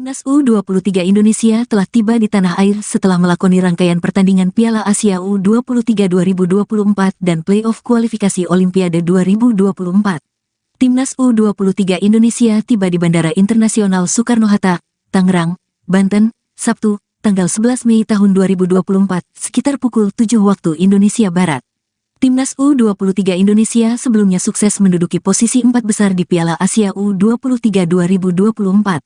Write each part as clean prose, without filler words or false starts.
Timnas U23 Indonesia telah tiba di tanah air setelah melakoni rangkaian pertandingan Piala Asia U23 2024 dan playoff kualifikasi Olimpiade 2024. Timnas U23 Indonesia tiba di Bandara Internasional Soekarno-Hatta, Tangerang, Banten, Sabtu, tanggal 11 Mei tahun 2024, sekitar pukul 7 waktu Indonesia Barat. Timnas U23 Indonesia sebelumnya sukses menduduki posisi 4 besar di Piala Asia U23 2024.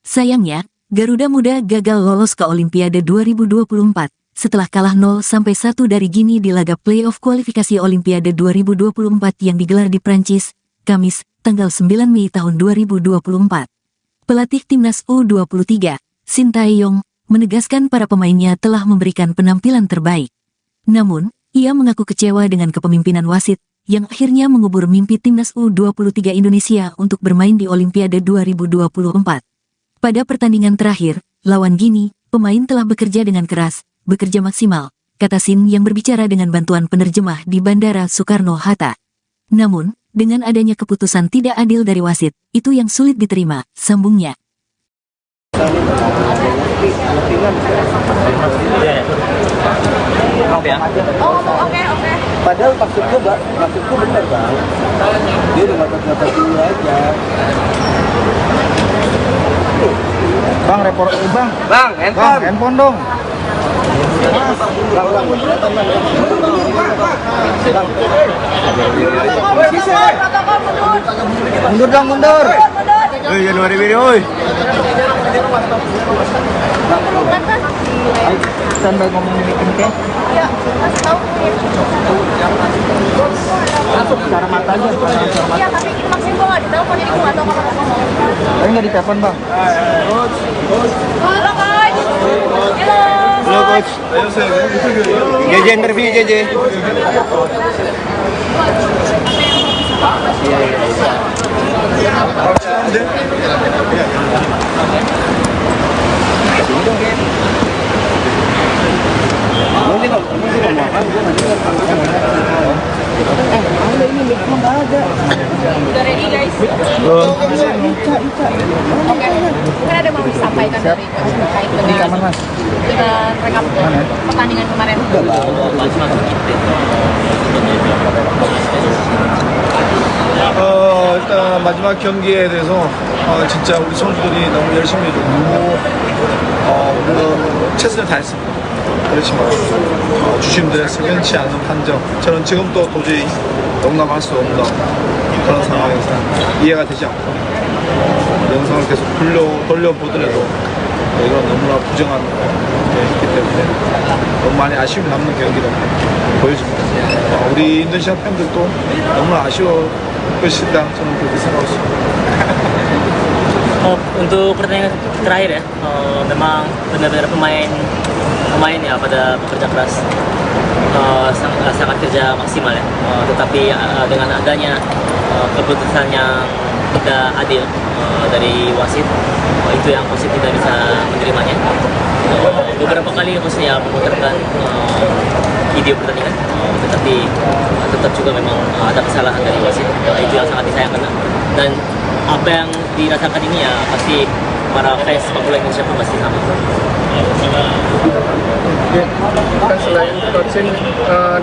Sayangnya, Garuda Muda gagal lolos ke Olimpiade 2024 setelah kalah 0-1 dari Gini di laga playoff kualifikasi Olimpiade 2024 yang digelar di Prancis, Kamis, tanggal 9 Mei tahun 2024. Pelatih Timnas U23, Shin Tae-yong, menegaskan para pemainnya telah memberikan penampilan terbaik. Namun, ia mengaku kecewa dengan kepemimpinan wasit, yang akhirnya mengubur mimpi Timnas U23 Indonesia untuk bermain di Olimpiade 2024. Pada pertandingan terakhir, lawan Gini, pemain telah bekerja dengan keras, bekerja maksimal, kata Shin yang berbicara dengan bantuan penerjemah di Bandara Soekarno-Hatta. Namun, dengan adanya keputusan tidak adil dari wasit, itu yang sulit diterima, sambungnya. Oke. Padahal maksudku benar bang. Dia udah ngotot dulu aja. Bang, handphone dong. Mundur. Januari video, oi. Standby ngomong ini ke? Iya, kasih tahu. Langsung cara mata aja. Iya, tapi maksudnya gue nggak ditelepon, jadi gue nggak tahu kapan ngomong. Tapi nggak ditelepon bang. Halo coach. Halo coach. JJ interview JJ. Udah ready guys? Oke. Mungkin ada mau disampaikan dari coach terkait dengan rekap pertandingan kemarin. 일단 마지막 경기에 대해서 진짜 우리 선수들이 너무 열심히 해줬고 우리가 최선을 다했습니다. 그렇지만 주심들의 석연치 않은 판정, 저는 지금도 도저히 용납할 수 없는 그런 상황에서 이해가 되지 않고 영상을 계속 돌려보더라도 이건 너무나 부정한 했기 때문에 너무 많이 아쉬움이 남는 경기로 보여집니다. 우리 인도네시아 팬들도 너무나 아쉬워 것이다, 저는 그렇게 생각하고 있습니다. Untuk pertandingan terakhir ya, memang benar-benar pemain ya pada bekerja keras, sangat kerja maksimal ya. Tetapi dengan adanya keputusan yang tidak adil dari wasit, itu yang wasit tidak bisa menerimanya. Beberapa kali wasit memutarkan video pertandingan, tetapi tetap juga memang ada kesalahan dari wasit. Itu yang sangat disayangkan. Dan apa yang dirasakan ini ya pasti para fans sepak bola Indonesia pun pasti sama. Kan selain coachin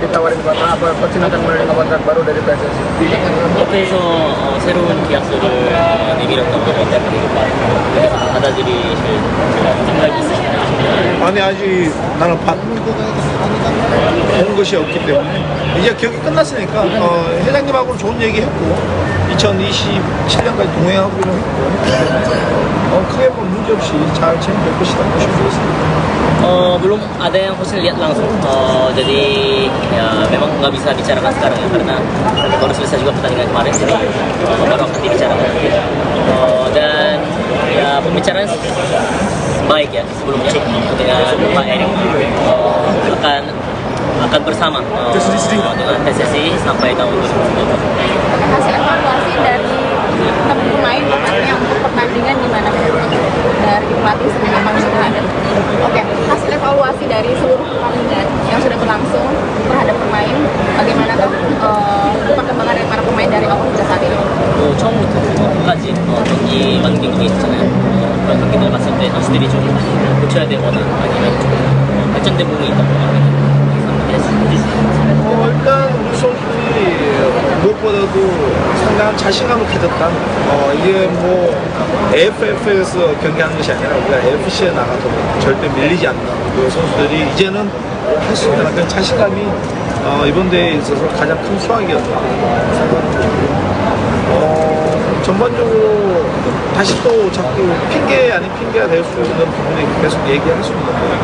ditawarin kontrak, apa coachin akan menerima kontrak baru dari PSSI? 협회에서 새로운 계약서를 내밀었다고 하는데 그래서 받아들이실 생각이 있으신가요? 아니 아직 나는 본 것이 없기 때문에 이제 경기 끝났으니까 회장님하고는 좋은 얘기 했고 2027년까지 동행하기로 했고 크게 뭐 문제 없이 잘 진행될 것이다 싶습니다. Belum ada yang Hussein lihat langsung, jadi ya memang nggak bisa bicarakan sekarang ya karena baru selesai juga pertandingan kemarin, jadi baru akan dibicarakan. Dan ya pembicaraan baik ya sebelumnya dengan Pak Erik, akan bersama dengan PSSI sampai tahun 2020. Hasil evaluasi dari teman pemain yang untuk pertandingan gimana dari pelatih sendiri memang sudah ada. Oke, hasil evaluasi dari seluruh pertandingan yang sudah berlangsung terhadap pemain, bagaimana perkembangan dari para pemain dari awal hingga saat ini? 처음부터 끝까지 경기 만든 게 있잖아요. 그런 경기들 봤을 때 선수들이 좀 고쳐야 되거나 아니면 좀 발전된 부분이 있다고 일단 우리 선수들이 무엇보다도 상당한 자신감을 가졌다. 이게 뭐 AFF에서 경기하는 것이 아니라 우리가 AFC에 나가도 절대 밀리지 않는다. 그 선수들이 이제는 할 수 있는 그런 자신감이 이번 대회에 있어서 가장 큰 수확이었다 생각합니다. 전반적으로 다시 또 자꾸 핑계 아닌 핑계가 될 수 있는 부분에 계속 얘기할 수 있는데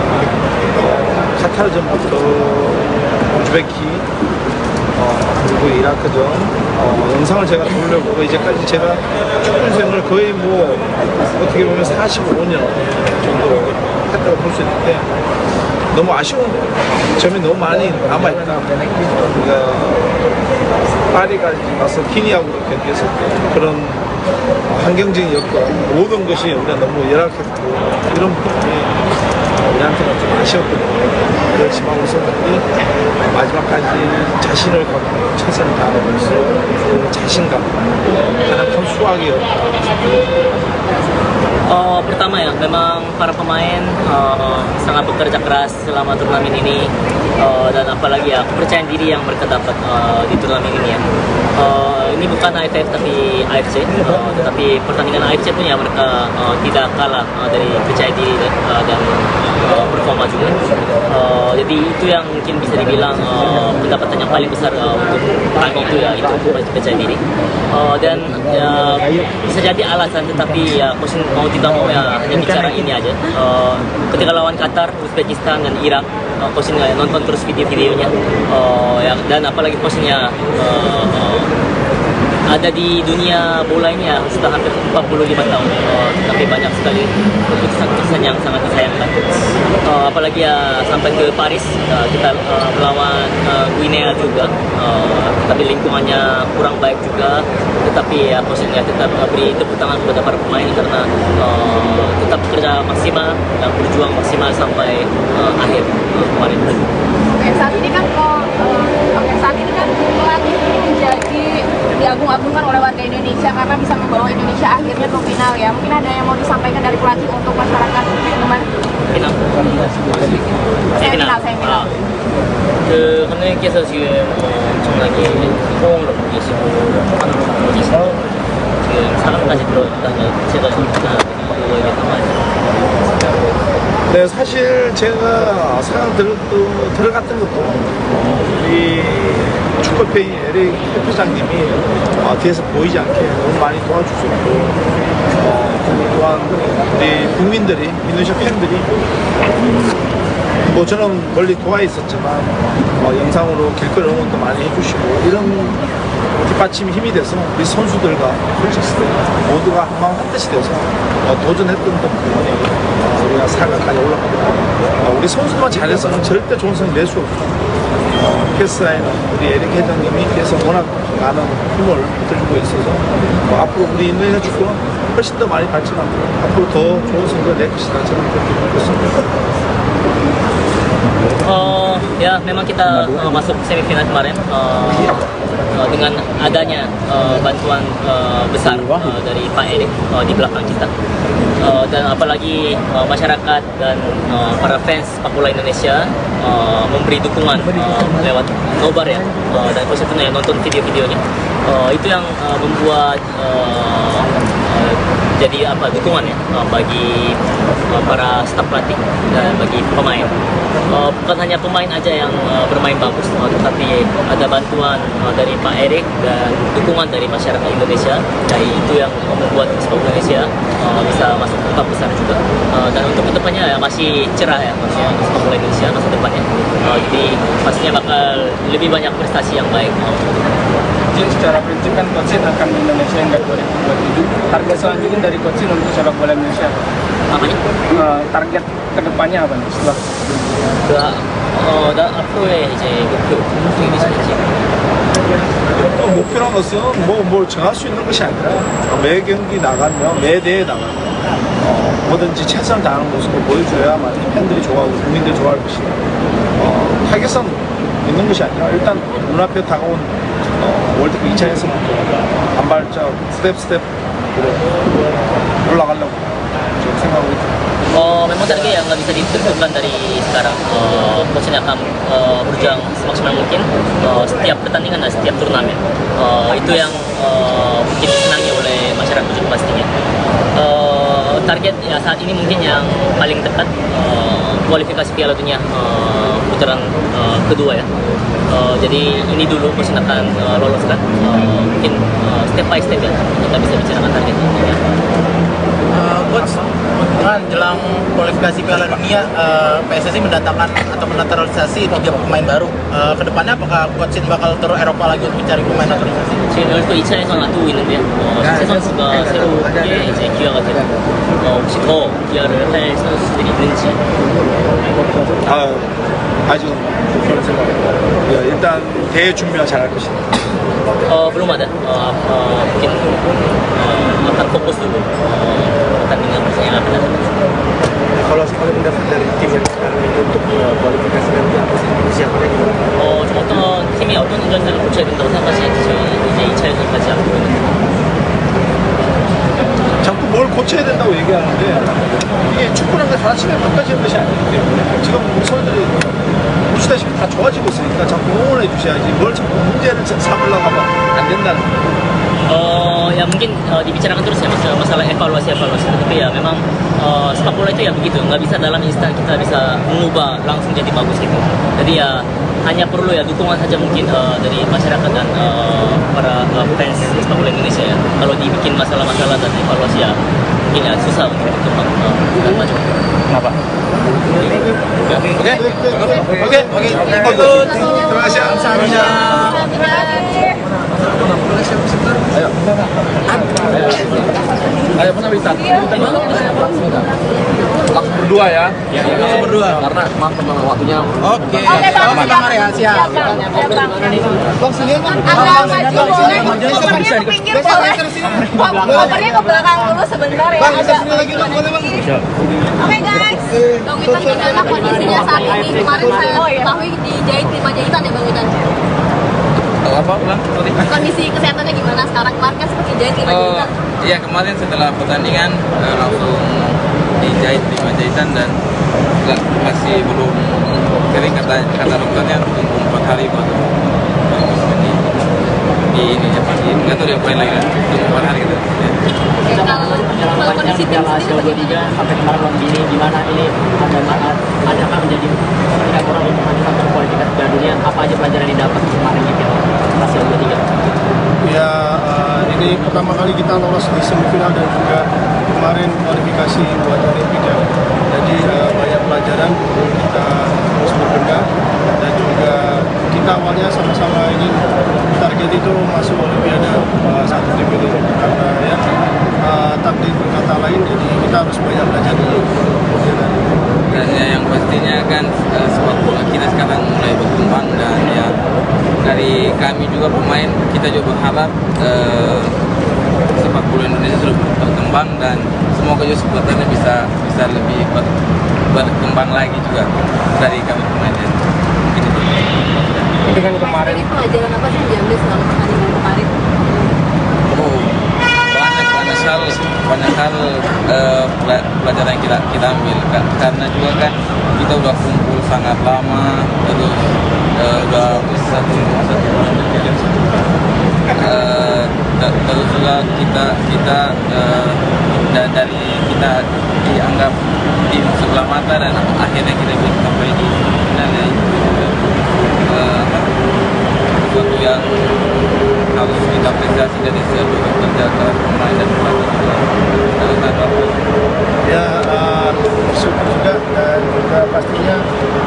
카타르전부터 우즈베키 그리고 이라크전 영상을 제가 돌려보고 이제까지 제가 축구 인생을 거의 뭐 어떻게 보면 45년 정도 했다고 볼 수 있는데 너무 아쉬운 점이 너무 많이 남아있다. 우리가 파리까지 가서 기니하고 경기했을 때 그런 환경적인 여건 모든 것이 우리가 너무 열악했고 이런 부분이 우리한테는 좀 아쉬웠거든요. 그렇지만 우리 선수들이 마지막까지 자신을 갖고 최선을 다하면서 그 자신감 가장 큰 수확이었다. Pertama ya, memang para pemain sangat bekerja keras selama turnamen ini dan apalagi ya kepercayaan diri yang mereka dapat di turnamen ini ya. Ini bukan AFF tapi AFC, tetapi pertandingan AFC pun ya mereka tidak kalah dari percaya diri dan performa juga. Jadi itu yang mungkin bisa dibilang pendapatan yang paling besar untuk kami itu ya, itu percaya diri. Dan bisa jadi alasan, tetapi ya coach mau tidak mau ya hanya bicara ini aja. Ketika lawan Qatar, Uzbekistan dan Irak, coach nonton terus video-videonya, dan apalagi coachnya ada di dunia bola ini ya sudah hampir 45 tahun, tapi banyak sekali keputusan-keputusan yang sangat disayangkan. Apalagi ya sampai ke Paris kita melawan Guinea juga, tapi lingkungannya kurang baik juga. Tetapi ya coachnya tetap beri tepuk tangan kepada para pemain karena tetap bekerja maksimal dan berjuang maksimal sampai akhir kemarin. Saat ini kan pelatih ini menjadi diagung-agungkan oleh warga Indonesia karena bisa membawa Indonesia akhirnya ke final ya. Mungkin ada yang mau disampaikan dari pelatih untuk masyarakat teman? Final. Final. 그 감독님께서 지금 엄청나게 호응을 받고 계시고 하는 걸 보고 계시고 지금 4강까지 들어왔다는 제가 좀 그거에 상관해서 네, 사실 제가 상황 들어갔던 것도 우리 축구협회 에릭 회장님이 뒤에서 보이지 않게 너무 많이 도와주셨고 또한 우리 국민들이 인도네시아 팬들이 뭐 저는 멀리 도와 있었지만 영상으로 길거리 응원도 많이 해주시고 이런 뒷받침이 힘이 돼서 우리 선수들과 펼쳤을 때 모두가 한마음 한뜻이 돼서 도전했던 부분이 우리가 4강까지 올라가고 우리 선수만 잘해서는 절대 좋은 성적 낼 수 없고 패스라인은 우리 에릭 회장님이 계속 워낙 많은 힘을 들고 있어서 앞으로 우리 인도네시아 축구는 훨씬 더 많이 발전하고 앞으로 더 좋은 성적을 낼 것이다 저는 그렇게 믿고 있습니다. Ya memang kita masuk semifinal kemarin dengan adanya bantuan besar dari Pak Erik di belakang kita, dan apalagi masyarakat dan para fans sepak bola Indonesia memberi dukungan lewat nobar ya, dan khususnya nonton video-videonya, itu yang membuat jadi dukungan ya bagi para staf pelatih dan bagi pemain. Bukan hanya pemain aja yang bermain bagus, tetapi ada bantuan dari Pak Erik dan dukungan dari masyarakat Indonesia. Jadi itu yang membuat sepak bola Indonesia bisa masuk ke 4 besar juga. Dan untuk kedepannya ya masih cerah ya, maksudnya sepak bola Indonesia masa depannya. Jadi pastinya bakal lebih banyak prestasi yang baik. Jadi secara prinsip kan Coach akan Indonesia hingga 2027. Target selanjutnya dari Coach untuk sepak bola Indonesia Apa nih? target kedepannya apa nih setelah? 앞으로의 이제 목표 어떻게 되시는지. 목표란 것은 뭘 정할 수 있는 것이 아니라 매 경기 나가면 매 대회 나가면 뭐든지 최선을 다하는 모습을 보여줘야만 팬들이 좋아하고 국민들이 좋아할 것이다. 타겟은 있는 것이 아니라 일단 눈앞에 다가온 월드컵 2차 예선부터 한 발짝 스텝 올라가려고 지금 Memang target yang nggak bisa ditentukan dari sekarang. Coach ini akan berjuang semaksimal mungkin setiap pertandingan dan setiap turnamen. Itu yang bikin senangnya oleh masyarakat juga pastinya. Target ya saat ini mungkin yang paling dekat kualifikasi Piala Dunia putaran kedua ya. Jadi ini dulu Coach akan loloskan. Mungkin step by step ya kita bisa bicarakan target ini. Ya. Coach, kan jelang kualifikasi Piala Dunia, PSSI mendatangkan atau menaturalisasi 3 pemain baru. Kedepannya apakah Coach bakal turun Eropa lagi untuk mencari pemain naturalisasi? 지금 12차에서는 놔두고 있는데요. 세 선수가 새롭게 이제 기아가 되고 혹시 더 기아를 할 선수들이 있는지. 아주 그런 생각입니다. 일단 대회 준비만 잘할 것이다. Belum ada. Mungkin akan fokus dulu pertandingan yang akan datang. Kalau mendapat dari tim yang sekarang ini untuk kualifikasi nanti apa sih persiapannya gimana? 좀 어떤 팀이 어떤 운전자를 고쳐야 된다고 생각하시는지 이제 2차에서까지 앞두고 있는데. 자꾸 뭘 고쳐야 된다고 얘기하는데 이게 축구라는 게 하나씩만 바꿔지는 것이 아니기 때문에 지금 우리 선수들이 보시다시피 다 좋아지고 있으니까 자꾸 응원해 주셔야지 뭘 자꾸 문제를 삼으려고 하면 안 된다는 거예요. Ya mungkin dibicarakan terus ya masalah evaluasi tapi ya memang sepak bola itu ya begitu, nggak bisa dalam instan kita bisa mengubah langsung jadi bagus gitu. Jadi ya hanya perlu ya dukungan saja mungkin dari masyarakat dan para fans sepak bola Indonesia ya. Kalau dibikin masalah-masalah dan evaluasi ya mungkin ya susah untuk maju. Kenapa? Oke. Terima kasih. Ayo penampilan. Langsung berdua ya. Langsung berdua. Karena memang waktunya. Oke. Bang, Kamar ya, siap. Agak maju boleh, kopernya ke pinggir boleh. Kopernya ke belakang dulu sebentar ya. Oke guys, Bang Witan gimana kondisinya saat ini? Kemarin saya ketahui dijahit 5 jahitan ya Bang Witan? Apa ulang? Kondisi kesehatannya gimana sekarang? Kemarin kan seperti jahit 5 jahitan. Iya, kemarin setelah pertandingan langsung dijahit 5 jahitan dan masih belum kering, kata dokternya tunggu 4 hari baru di ini apa di nggak tahu dia main lagi kan, tunggu 4 hari gitu. Kalau kondisi tim sendiri bagaimana? Sampai kemarin lawan Gini gimana ini adakah menjadi ketika kurang untuk menentukan kualifikasi Piala Dunia, apa aja pelajaran yang didapat kemarin di hasil 23? Ya ini pertama kali kita lolos di semifinal dan juga kemarin kualifikasi buat Olimpik ya. Jadi banyak pelajaran kita terus berbenah dan juga kita awalnya sama-sama ingin target itu masuk Olimpiade satu tim ini karena ya takdir berkata lain, jadi kita harus banyak belajar dulu. Dan ya, yang pastinya kan sepak bola kita sekarang mulai berkembang dan ya dari kami juga pemain kita juga berharap sepak bola Indonesia terus berkembang dan semoga juga supporternya bisa lebih berkembang lagi juga dari kami pemain. Mungkin itu. Dengan kemarin Ini pelajaran apa sih yang diambil selama pertandingan kemarin? Oh, banyak hal pelajaran yang kita ambil karena juga kan kita udah kumpul sangat lama, terus udah satu bulan terus juga kita dari kita dianggap tim sebelah mata dan akhirnya kita bisa sampai di final sesuatu yang harus kita apresiasi dari seluruh kerja keras pemain dan pelatih juga. Ya bersyukur juga dan juga pastinya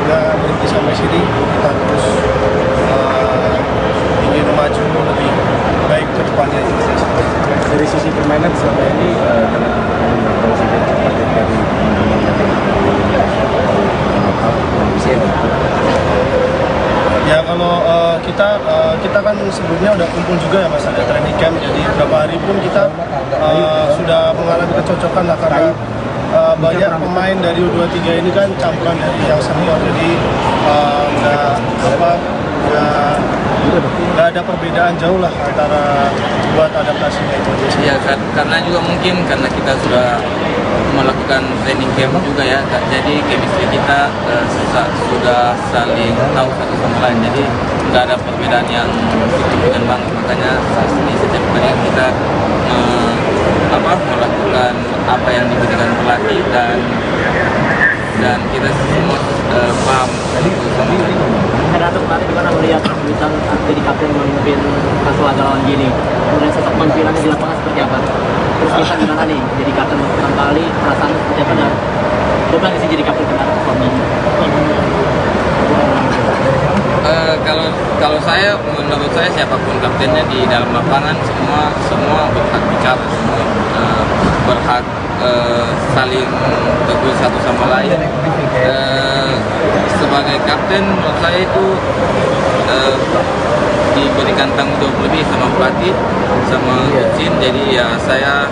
nggak berhenti sampai sini, kita terus ingin maju lebih baik ke depannya. Dari sisi permainan selama ini dengan presiden target dari Ya kalau kita kan sebelumnya udah kumpul juga ya Mas, ada training camp, jadi beberapa hari pun kita sudah mengalami kecocokan lah karena banyak pemain dari U23 ini kan campuran dari yang senior, jadi nggak ada perbedaan jauh lah antara buat adaptasinya itu. Ya karena juga mungkin karena kita sudah melakukan training camp juga ya. Jadi chemistry kita sudah saling tahu satu sama lain. Jadi nggak ada perbedaan yang signifikan banget. Makanya di setiap pertandingan kita melakukan apa yang diberikan pelatih dan kita semua paham satu sama lain. Ratu kemarin gimana melihat bisa jadi kapten memimpin pas laga lawan Gini? Kemudian sosok penampilannya di lapangan seperti apa? Terus kita gimana nih jadi kapten pertama kali, perasaan seperti apa dan coba sih jadi kapten kemarin suaminya? Kalau menurut saya siapapun kaptennya di dalam lapangan semua berhak bicara, semua berhak saling tegur satu sama lain. Sebagai kapten menurut saya itu diberikan tanggung jawab lebih sama pelatih, sama coach, jadi ya saya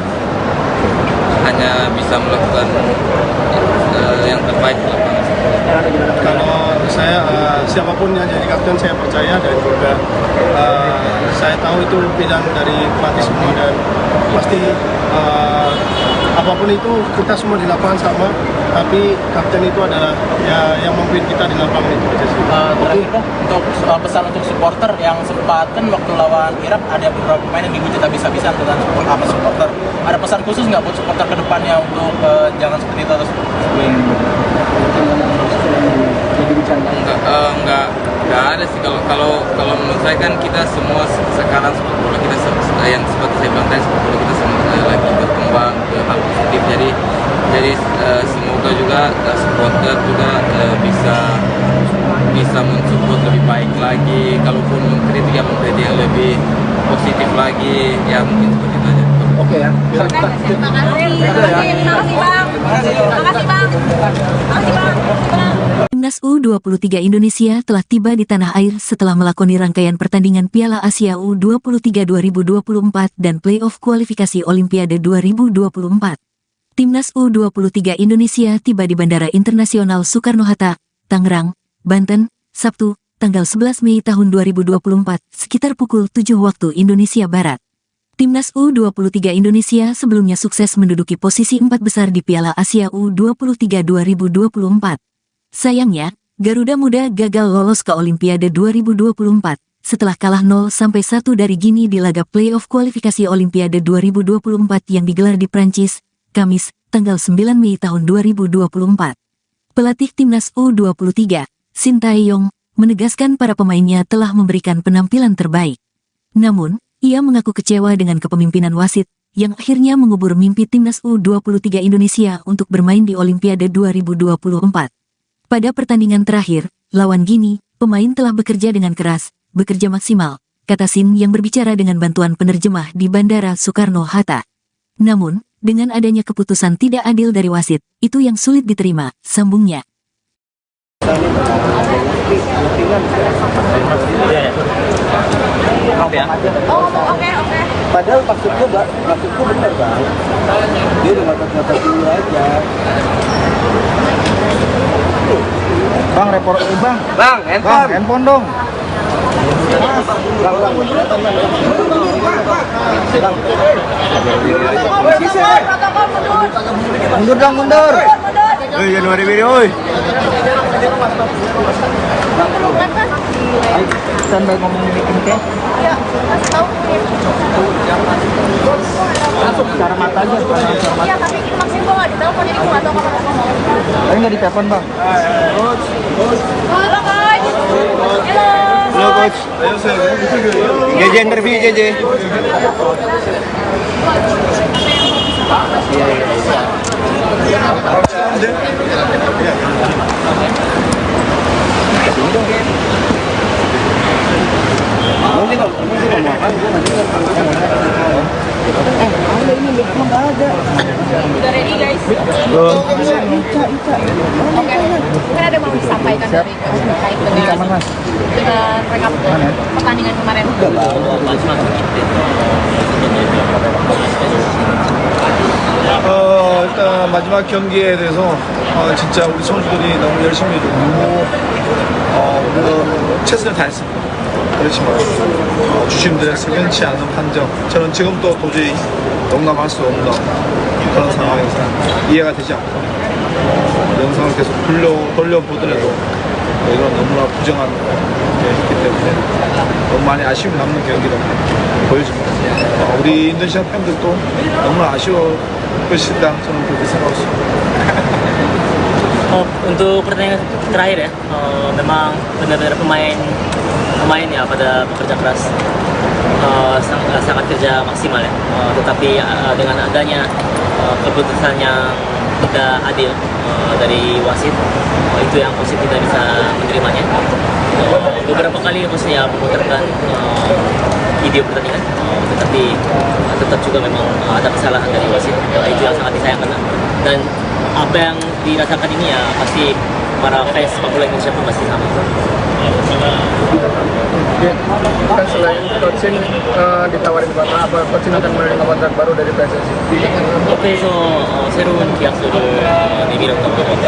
hanya bisa melakukan yang terbaik di lapangan. Kalau saya siapapun yang jadi kapten saya percaya, dan juga saya tahu itu bidang dari pelatih semua, dan pasti apapun itu kita semua di lapangan sama, tapi kapten itu adalah ya yang memimpin kita di lapangan itu aja sih. Terakhir dong, untuk pesan untuk supporter yang sempat kan waktu lawan Irak ada beberapa pemain yang dihujat habis-habisan dengan supporter. Ada pesan khusus nggak buat supporter ke depannya untuk jangan seperti itu atau Enggak ada sih. Kalau menurut saya kan kita semua sekarang sepak bola kita yang seperti saya bilang tadi, sepak bola kita semua lagi berkembang ke hal positif. Jadi semoga juga supporter juga bisa mensupport lebih baik lagi. Kalaupun mengkritik yang lebih positif lagi, ya mungkin seperti itu aja. Oke ya. Terima kasih Bang. Timnas U23 Indonesia telah tiba di tanah air setelah melakoni rangkaian pertandingan Piala Asia U23 2024 dan playoff kualifikasi Olimpiade 2024. Timnas U23 Indonesia tiba di Bandara Internasional Soekarno-Hatta, Tangerang, Banten, Sabtu, tanggal 11 Mei tahun 2024, sekitar pukul 7 waktu Indonesia Barat. Timnas U23 Indonesia sebelumnya sukses menduduki posisi 4 besar di Piala Asia U23 2024. Sayangnya, Garuda Muda gagal lolos ke Olimpiade 2024 setelah kalah 0-1 dari Gini di laga playoff kualifikasi Olimpiade 2024 yang digelar di Prancis, Kamis, tanggal 9 Mei tahun 2024. Pelatih Timnas U23, Shin Tae-yong, menegaskan para pemainnya telah memberikan penampilan terbaik. Namun, ia mengaku kecewa dengan kepemimpinan wasit yang akhirnya mengubur mimpi Timnas U23 Indonesia untuk bermain di Olimpiade 2024. Pada pertandingan terakhir, lawan Gini, pemain telah bekerja dengan keras, bekerja maksimal, kata Shin yang berbicara dengan bantuan penerjemah di Bandara Soekarno-Hatta. Namun, dengan adanya keputusan tidak adil dari wasit, itu yang sulit diterima, sambungnya. Oke. Padahal maksudku benar Bang. Dia udah ngotot-ngotot dulu aja. Bang, handphone dong. Mundur. Januari video, oi. Sampai ngomong meeting teh. Ya, kasih tahu. Langsung cara mata aja. Iya, tapi maksud gue nggak ditelepon, jadi gue nggak tahu kapan ngomong. Tapi nggak ditelepon Bang. Halo, Coach. Halo Coach. JJ interview JJ. Udah ready guys? Oke, mungkin ada yang mau disampaikan dari Coach terkait dengan rekap pertandingan kemarin. 일단 마지막 경기에 대해서 진짜 우리 선수들이 너무 열심히 해줬고 물론 최선을 다했습니다. 그렇지만 주심들의 석연치 않은 판정, 저는 지금도 도저히 용납할 수 없는 그런 상황에서 이해가 되지 않고 영상을 계속 돌려보더라도 이건 너무나 부정한 게 있기 때문에 너무 많이 아쉬움이 남는 경기라고 보여집니다. 우리 인도네시아 팬들도 너무나 아쉬울 것이다 저는 그렇게 생각하고 있습니다. Untuk pertandingan terakhir ya, memang benar-benar pemain ya pada bekerja keras, sangat kerja maksimal ya. Tetapi dengan adanya keputusan yang tidak adil dari wasit, itu yang wasit tidak bisa menerimanya. Beberapa kali wasit ya memutarkan video pertandingan, tetapi tetap juga memang ada kesalahan dari wasit. Itu yang sangat disayangkan. Dan apa yang dirasakan ini ya pasti para fans sepak bola Indonesia pun pasti sama. Kan selain coaching ditawarin kontrak, apa coaching akan menerima kontrak baru dari PSSI? 옆에서 새로운 계약서를 내밀었다고 하는데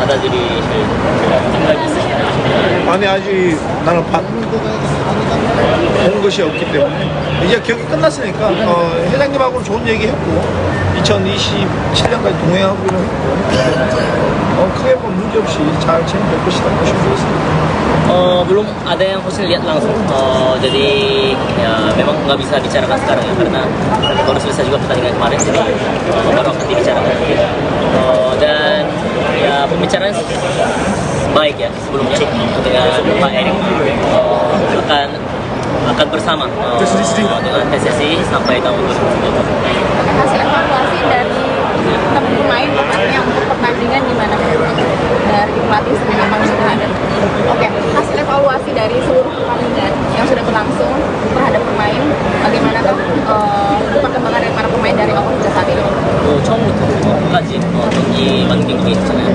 받아들이실 생각이 있으신가요? 아니 아직 나는 본 것이 없기 때문에 이제 경기 끝났으니까 회장님하고는 좋은 얘기했고 2027년까지 동행하기로 했고 크게 뭐 문제없이 잘 진행될 것이다 보시면 되겠습니다. Belum ada yang Husin lihat langsung, jadi ya memang nggak bisa bicarakan sekarang ya karena baru selesai juga pertandingan kemarin, jadi baru akan dibicarakan. Dan ya pembicaraan baik ya sebelumnya dengan Pak Erik, akan bersama dengan PSSI sampai tahun 2020. Hasil evaluasi dari teman pemain tepatnya untuk pertandingan gimana dari pelatih sendiri memang sudah ada. Oke, hasil evaluasi dari seluruh pertandingan yang sudah berlangsung terhadap pemain, bagaimana perkembangan dari para pemain dari awal hingga saat ini? 처음부터 끝까지 경기 많은 경기 있잖아요.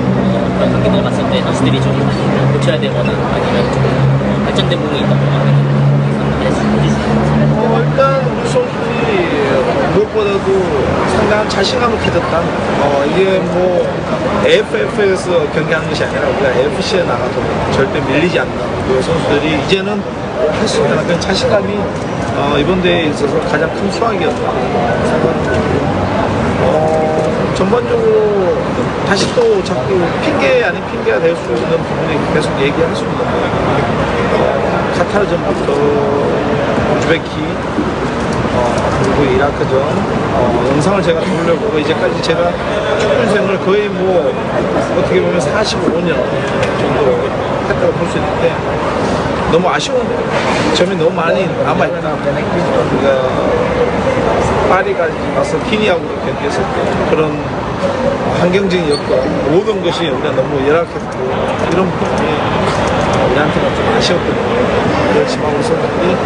그런 경기들 봤을 때 선수들이 좀 고쳐야 되거나 아니면 좀 발전된 부분이 있다고 생각합니다. 일단 우리 선수들이 무엇보다도 상당한 자신감을 가졌다. 이게 뭐 AFF에서 경기하는 것이 아니라 우리가 AFC에 나가도 절대 밀리지 않는 그 선수들이 이제는 할 수 있다는 그런 자신감이 이번 대회에 있어서 가장 큰 수확이었다 생각합니다. 전반적으로 다시 또 자꾸 핑계 아닌 핑계가 될 수 있는 부분이 계속 얘기할 수 있는데 카타르전부터 우즈베키 그리고 이라크전 영상을 제가 돌려보고 이제까지 제가 축구 인생을 거의 뭐 어떻게 보면 45년 정도 했다고 볼 수 있는데 너무 아쉬운 점이 너무 많이 남아있다. 우리가 파리까지 가서 기니하고 경기했을 때 그런 환경적인 여건 모든 것이 우리가 너무 열악했고 이런 부분이 우리한테는 좀 아쉬웠거든요. 그렇지만 우리 선수들이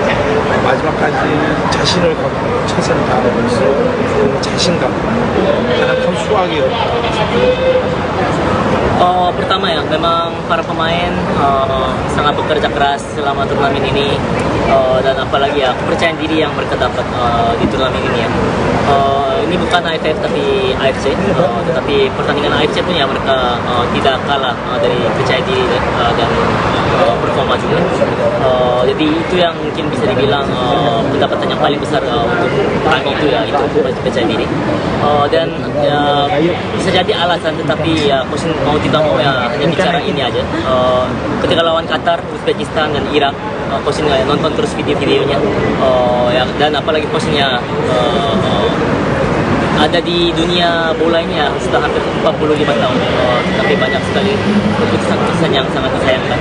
마지막까지 자신을 갖고 최선을 다하면서 그 자신감 가장 큰 수확이었다. Pertama ya, memang para pemain sangat bekerja keras selama turnamen ini, dan apalagi ya kepercayaan diri yang mereka dapat di turnamen ini ya. Ini bukan AFF tapi AFC, tetapi pertandingan AFC pun ya mereka tidak kalah dari percaya diri dan performa juga. Jadi itu yang mungkin bisa dibilang pendapatan yang paling besar untuk kami itu ya, itu percaya diri. Dan ya, bisa jadi alasan, tetapi ya Coach mau tidak mau ya hanya bicara ini aja. Ketika lawan Qatar, Uzbekistan dan Irak, Coach nonton terus video-videonya, ya, dan apalagi Coach-nya ada di dunia bola ini ya sudah hampir 45 tahun, tapi banyak sekali keputusan-keputusan yang sangat disayangkan.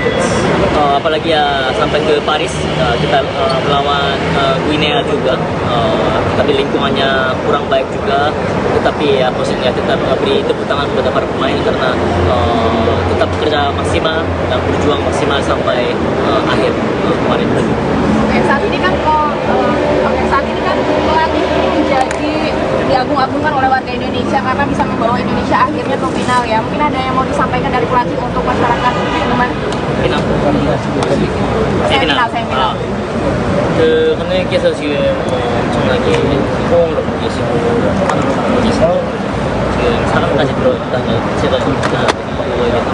Apalagi ya sampai ke Paris, kita melawan Guinea juga, tapi lingkungannya kurang baik juga, tetapi ya posisinya tetap beri tepuk tangan kepada para pemain karena tetap bekerja maksimal dan berjuang maksimal sampai akhir kemarin. Saat ini kan pelatih ini menjadi diagung-agungkan oleh warga Indonesia karena bisa membawa Indonesia akhirnya ke final ya. Mungkin ada yang mau disampaikan dari pelatih untuk masyarakat teman? final. Semifinal. 그 감독님께서 지금 엄청나게 호응을 얻고 계시고 하는 부분이 있어서 지금 4강까지 들어있다는 제가 그거에 대해서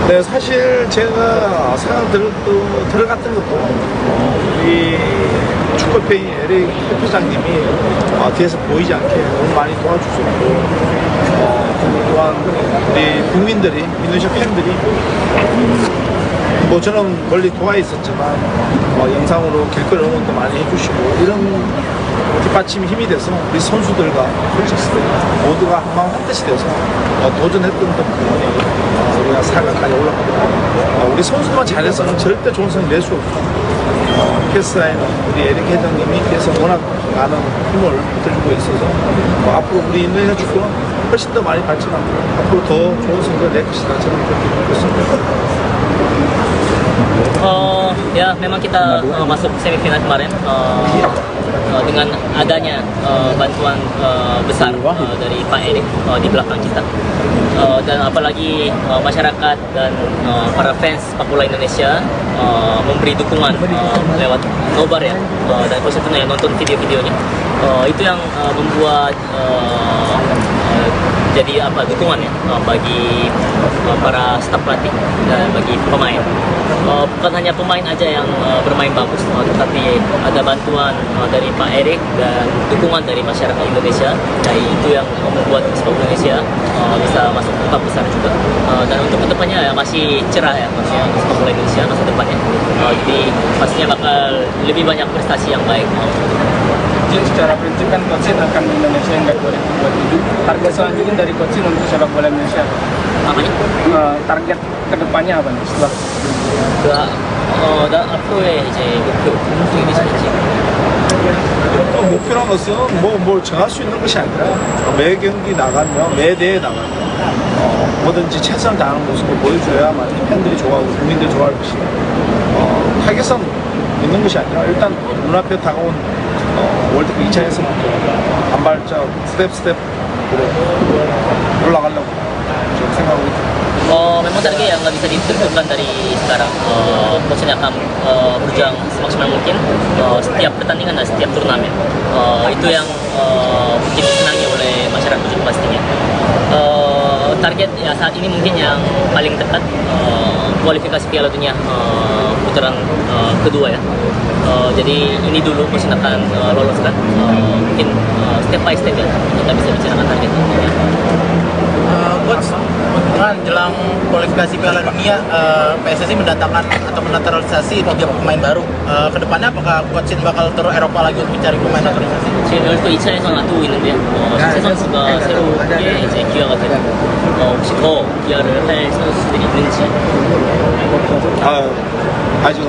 네, 사실 제가 상황 들어갔던 것도 우리 축구팬이 LA 대표장님이 뒤에서 보이지 않게 너무 많이 도와주셨고 또한 우리 국민들이 인도네시아 팬들이 저는 멀리 도하에 있었지만 영상으로 길거리 응원도 많이 해주시고 이런 뒷받침이 힘이 돼서 우리 선수들과 코치스들 모두가 한마음 한뜻이 돼서 도전했던 덕분에 우리가 4강까지 올라갑니다. 우리 선수들만 잘해서는 절대 좋은 성적 낼 수 없고 캐스라인 우리 에릭 회장님이 계속 워낙 많은 힘을 들고 있어서 앞으로 우리 인도네시아 축구는 훨씬 더 많이 발전하고 앞으로 더 좋은 성적을 낼 것이다 저는 그렇게 믿고 있습니다. Ya memang kita masuk semifinal kemarin dengan adanya bantuan besar dari Pak Erik di belakang kita, dan apalagi masyarakat dan para fans sepak bola Indonesia memberi dukungan lewat nobar ya, dan khususnya yang nonton video-videonya, itu yang membuat jadi dukungan ya bagi para staf pelatih dan bagi pemain. Bukan hanya pemain aja yang bermain bagus, tetapi ada bantuan dari Pak Erik dan dukungan dari masyarakat Indonesia. Nah, itu yang membuat sepak bola Indonesia bisa masuk ke 4 besar juga. Dan untuk kedepannya ya masih cerah ya, maksudnya sepak bola Indonesia masa depannya. Jadi pastinya bakal lebih banyak prestasi yang baik. Secara prinsip kan Coach Shin akan di Indonesia hingga 2027. Target selanjutnya dari Coach Shin untuk sepak bola Indonesia Apanya? target kedepannya apa nih setelah 앞으로의 이제 목표 있으신지. 목표란 것은 뭘 정할 수 있는 것이 아니라 매 경기 나가면 매 대회 나가면 뭐든지 최선을 다하는 모습을 보여줘야만 팬들이 좋아하고 국민들이 좋아할 것이고 타겟은 있는 것이 아니라 일단 눈앞에 다가온 월드컵 2차에서부터 한 발짝 스텝으로 올라가려고 저는 생각하고 있습니다. Memang target yang nggak bisa ditentukan dari sekarang. Coach akan berjuang semaksimal mungkin setiap pertandingan dan setiap turnamen. Itu yang mungkin disenangi oleh masyarakat juga pastinya. Target ya saat ini mungkin yang paling dekat kualifikasi Piala Dunia putaran kedua ya. Jadi ini dulu Coach akan loloskan. Mungkin step by step ya kita bisa bicarakan target ini. Coach, kan jelang kualifikasi Piala Dunia, PSSI mendatangkan atau menaturalisasi 3 pemain baru. Kedepannya apakah Coach Shin bakal turun Eropa lagi untuk mencari pemain naturalisasi? 지금 열도 2차에서 놔두고 있는데요. 새 선수가 새롭게 이제 기여가 되고 혹시 더 기여를 할 선수들이 있는지. 아직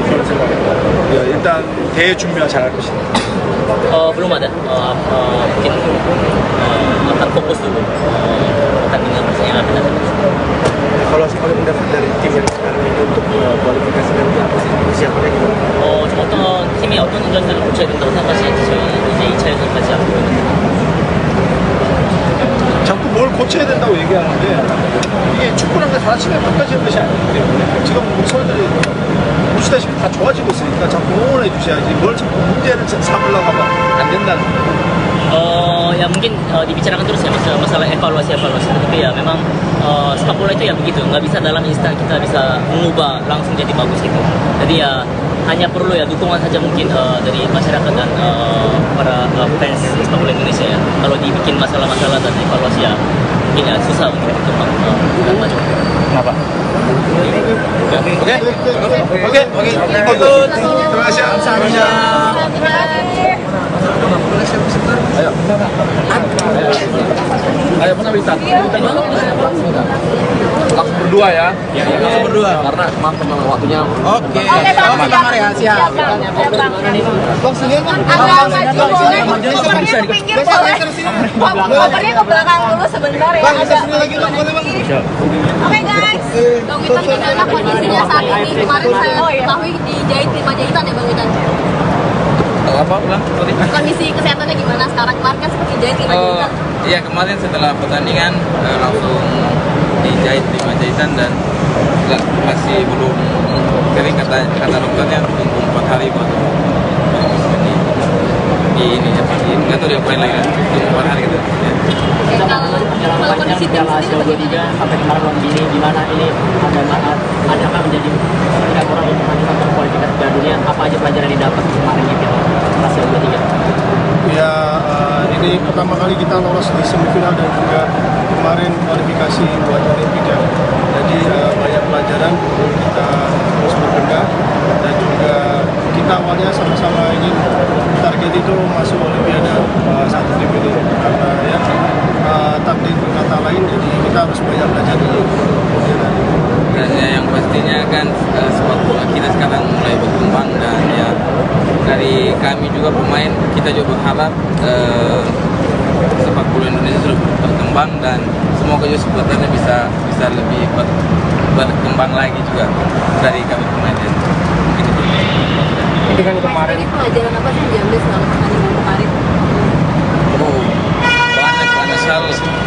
그런 생각입니다. 일단 대회 준비만 잘할 것이다. Belum ada. Mungkin akan fokus dulu pertandingan yang akan datang. Kalau mendaftar dari tim yang sekarang ini untuk kualifikasi nanti apa sih persiapannya gimana? 좀 어떤 팀이 어떤 전술을 고쳐야 된다고 생각하시는지 저희 이제 2차에서까지 하고 있거든요. 자꾸 뭘 고쳐야 된다고 얘기하는데 이게 축구라는 게 하나씩 바꿔지는 것이 아니기 때문에 지금 선수들이 보시다시피 다 좋아지고 있으니까 자꾸 응원해 주셔야지 뭘 자꾸 문제를 삼으려고 하면 안 된다는 거예요. Ya mungkin dibicarakan terus ya masalah evaluasi, tapi ya memang sepak bola itu ya begitu, nggak bisa dalam instan kita bisa mengubah langsung jadi bagus gitu. Jadi ya hanya perlu ya dukungan saja mungkin dari masyarakat dan para fans sepak bola Indonesia ya. Kalau dibikin masalah-masalah dan evaluasi ya mungkin ya susah untuk berkembang dan maju. Kenapa? Oke. Terima kasih. Ayo pernah bisa. Langsung berdua ya. Langsung berdua. Karena maaf teman waktunya. Oke. Bang. Bang Arya, siap. Bang, sini kan. Kopernya ke pinggir boleh. Kopernya ke belakang dulu sebentar ya. Oke guys, Bang Witan gimana kondisinya saat ini? Kemarin saya ketahui dijahit 5 jahitan ya Bang Witan? Apa ulang? Sorry. Kondisi kesehatannya gimana sekarang? Kemarin kan seperti jahit 5 jahitan. Iya, kemarin setelah pertandingan langsung dijahit 5 jahitan dan masih belum kering, kata dokternya tunggu 4 hari baru di ini ya, nggak tahu diapain lagi kan, tunggu 4 hari gitu. Kalau kondisi tim sendiri bagaimana? Sampai kemarin lawan Gini, gimana ini ada akan menjadi orang untuk menentukan kualifikasi Piala Dunia, apa aja pelajaran yang didapat kemarin gitu? ini pertama kali kita lolos di semifinal dan juga kemarin kualifikasi buat Olimpik ya. Jadi banyak pelajaran kita terus berbenah dan juga kita awalnya sama-sama ingin target itu masuk Olimpiade satu tim ini karena ya takdir berkata lain, jadi kita harus banyak belajar dulu. Dan ya, yang pastinya kan sepak bola kita sekarang mulai berkembang dan ya dari kami juga pemain kita juga berharap sepak bola Indonesia terus berkembang dan semoga juga supporternya bisa lebih berkembang lagi juga dari kami pemain. Ini kan kemarin Ini pelajaran apa sih yang diambil selama pertandingan kemarin? Oh,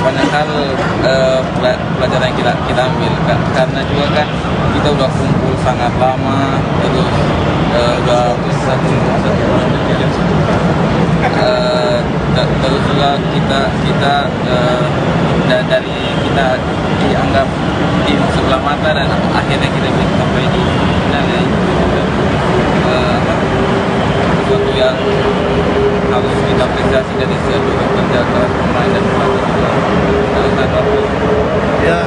banyak hal pelajaran yang kita ambil kan, karena juga kan kita udah kumpul sangat lama, terus udah satu bulan lebih. Terus juga kita dari kita dianggap tim sebelah mata dan akhirnya kita bisa sampai di final ya, itu juga sesuatu yang harus kita apresiasi dari seluruh kerja keras pemain dan pelatih juga. Ya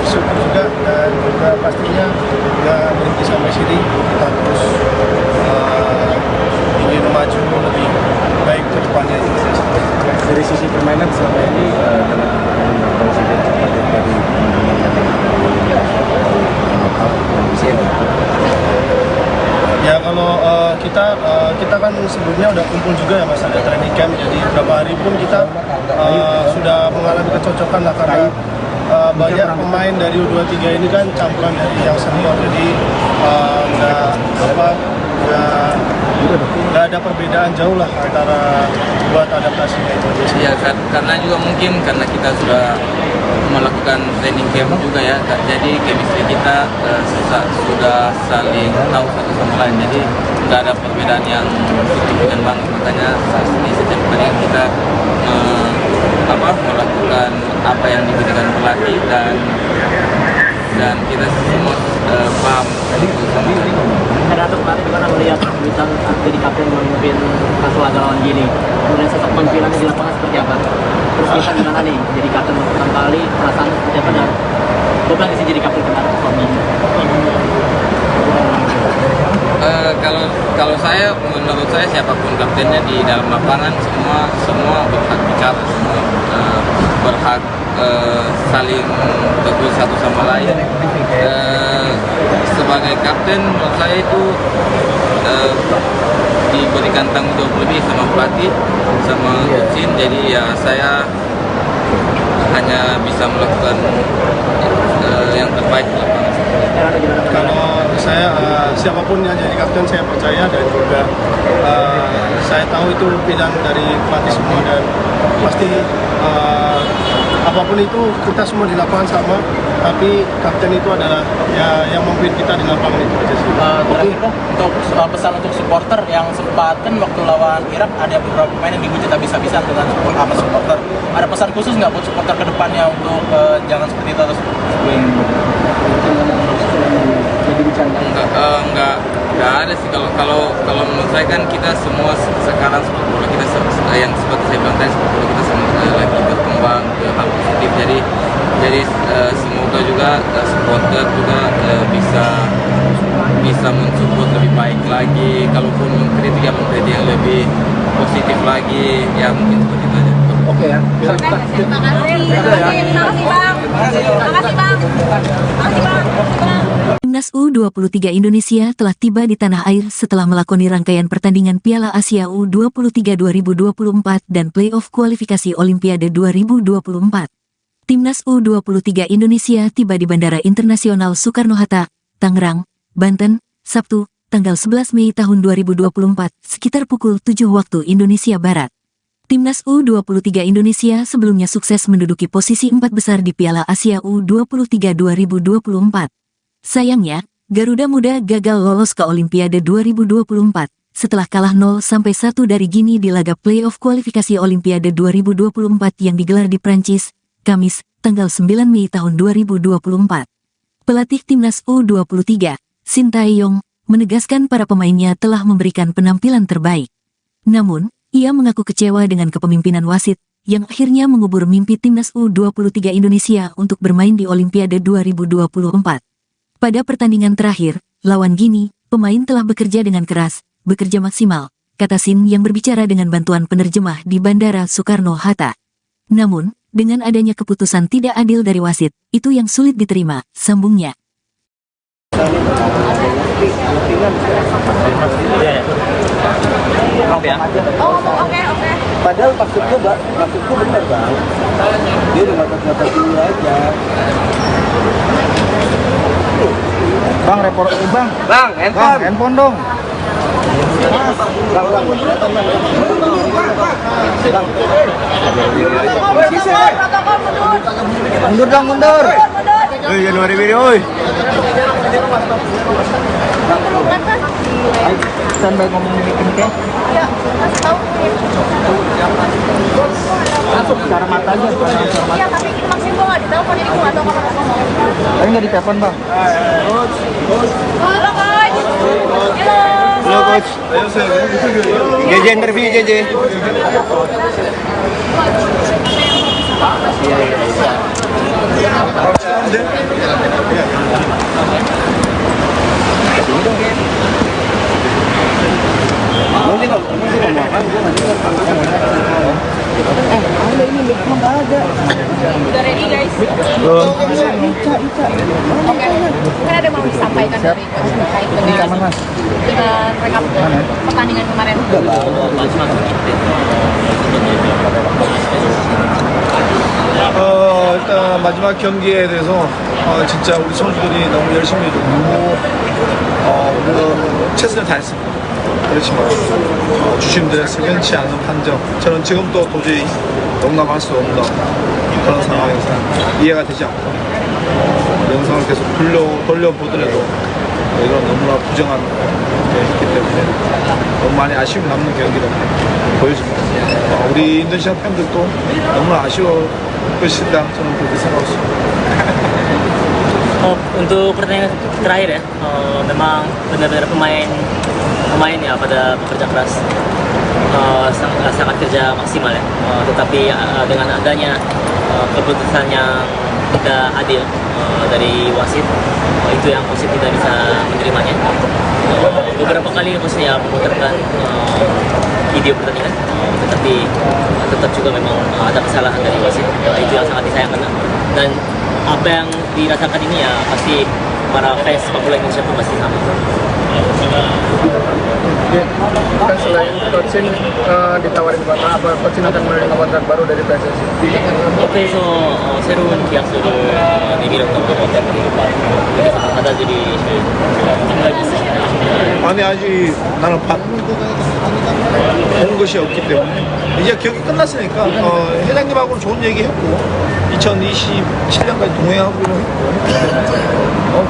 bersyukur juga dan juga pastinya nggak berhenti sampai sini, kita terus ingin maju lebih baik ke depannya. dari sisi permainan selama ini dengan presiden cepat dari Ya kalau kita kan sebelumnya udah kumpul juga ya Mas, ada training camp, jadi beberapa hari pun kita sudah mengalami kecocokan lah karena banyak pemain dari U23 ini kan campuran dari yang senior, jadi nggak ada perbedaan jauh lah antara buat adaptasinya itu aja. Ya karena juga mungkin karena kita sudah melakukan training camp juga ya, jadi chemistry kita sudah saling tahu satu sama lain, jadi nggak ada perbedaan yang signifikan banget, makanya di setiap pertandingan kita melakukan apa yang diberikan pelatih dan kita semua paham sama Renato kemarin gimana melihat misal jadi kapten memimpin laga lawan Gini, kemudian sosok penampilannya di lapangan seperti apa? Terus kita gimana nih jadi kapten untuk pertama kali, perasaan seperti apa dan bukan sih jadi kapten kemarin suami? Kalau saya, menurut saya siapapun kaptennya di dalam lapangan semua berhak bicara, semua berhak saling tegur satu sama lain. Sebagai kapten menurut saya itu diberikan tanggung jawab lebih sama pelatih, sama coach, jadi ya saya hanya bisa melakukan yang terbaik di lapangan. Kalau saya siapapun yang jadi kapten saya percaya, dan juga saya tahu itu pilihan dari pelatih semua, dan pasti apapun itu kita semua di lapangan sama, tapi kapten itu adalah ya yang memimpin kita di lapangan itu aja sih. Terakhir dong, untuk pesan untuk supporter yang sempat kan waktu lawan Irak ada beberapa pemain yang dihujat habis-habisan dengan sama supporter. Ada pesan khusus nggak buat supporter ke depannya untuk jangan seperti itu terus? Enggak ada sih, kalau menurut saya kan kita semua sekarang sepak bola kita yang seperti saya bilang tadi, sepak bola kita lagi berkembang ke hal positif, jadi semoga juga supporter juga bisa mensupport lebih baik lagi, kalaupun mengkritik yang lebih positif lagi, ya mungkin seperti itu aja. Oke ya. Terima kasih Bang. Timnas U23 Indonesia telah tiba di tanah air setelah melakoni rangkaian pertandingan Piala Asia U23 2024 dan playoff kualifikasi Olimpiade 2024. Timnas U23 Indonesia tiba di Bandara Internasional Soekarno-Hatta, Tangerang, Banten, Sabtu, tanggal 11 Mei tahun 2024, sekitar pukul 7 waktu Indonesia Barat. Timnas U23 Indonesia sebelumnya sukses menduduki posisi 4 besar di Piala Asia U23 2024. Sayangnya, Garuda Muda gagal lolos ke Olimpiade 2024 setelah kalah 0-1 dari Gini di laga playoff kualifikasi Olimpiade 2024 yang digelar di Prancis, Kamis, tanggal 9 Mei tahun 2024. Pelatih Timnas U23, Shin Tae-yong, menegaskan para pemainnya telah memberikan penampilan terbaik. Namun, Ia mengaku kecewa dengan kepemimpinan wasit, yang akhirnya mengubur mimpi timnas U23 Indonesia untuk bermain di Olimpiade 2024. Pada pertandingan terakhir, lawan Gini, pemain telah bekerja dengan keras, bekerja maksimal, kata Sin yang berbicara dengan bantuan penerjemah di Bandara Soekarno-Hatta. Namun, dengan adanya keputusan tidak adil dari wasit, itu yang sulit diterima, sambungnya. Oke. Padahal maksudku benar bang. Dia udah ngotot-ngotot dulu aja. Bang, handphone dong. Mundur. Januari video, oi. Standby ngomong ini kan? Ya, kasih tahu. Langsung cara mata aja. Iya, tapi maksudnya gue nggak ditelepon, jadi gue nggak tahu kapan ngomong. Tapi nggak ditelepon bang. Halo, Coach. Halo coach. JJ interview JJ. Udah ready guys? Belum. Oke. Mungkin ada yang mau disampaikan dari Coach terkait dengan rekap pertandingan kemarin. 일단 마지막 경기에 대해서 진짜 우리 선수들이 너무 열심히 해줬고 우리는 최선을 다했습니다. 그렇지만 주심들의 석연치 않은 판정, 저는 지금도 도저히 용납할 수 없는 그런 상황에서 이해가 되지 않고 영상을 계속 돌려보더라도 이건 너무나 부정한 게 있기 때문에 너무 많이 아쉬움이 남는 경기를 보여줍니다. 우리 인도네시아 팬들도 너무나 아쉬울 것이다, 저는 그렇게 생각하고 있습니다. Untuk pertandingan terakhir ya, memang benar-benar pemain ya pada bekerja keras, sangat kerja maksimal ya. Tetapi dengan adanya keputusan yang tidak adil dari wasit, itu yang wasit tidak bisa menerimanya. Beberapa kali wasit ya memutarkan video pertandingan, tetapi tetap juga memang ada kesalahan dari wasit. Itu yang sangat disayangkan. Dan apa yang dirasakan ini ya pasti para fans sepak bola Indonesia pun pasti sama. Kan selain Coachin ditawarin kontrak, apa Coachin akan menerima kontrak baru dari PSSI? 그래서 새로운 계약서를 내밀었던 것 같아요. 그래서 받아들이실 생각이 있으신가요? 아니 아직 나는 본 것이 없기 때문에 이제 경기 끝났으니까 회장님하고는 좋은 얘기 했고 2027년까지 동행하기로 했고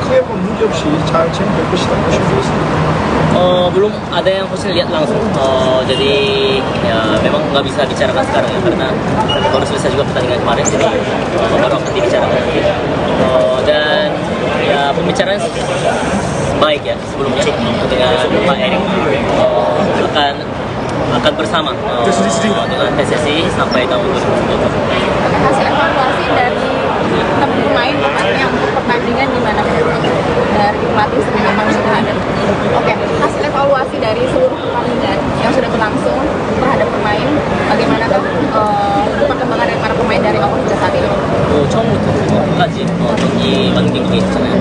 크게 뭐 문제 없이 잘 진행될 것이다 보시면 되겠습니다. Belum ada yang Coach lihat langsung, jadi ya memang nggak bisa bicarakan sekarang ya karena baru selesai juga pertandingan kemarin, jadi baru akan dibicarakan. Dan ya pembicaraan baik ya sebelumnya dengan Pak Erik, akan bersama dengan PSSI sampai tahun 2020. Hasil evaluasi dari teman pemain tepatnya untuk pertandingan gimana menurut dari pelatih sendiri memang sudah ada. Oke, hasil evaluasi dari seluruh pertandingan yang sudah berlangsung terhadap pemain, bagaimana perkembangan dari para pemain dari awal hingga saat ini? 처음부터 끝까지 경기 완경기 있잖아요.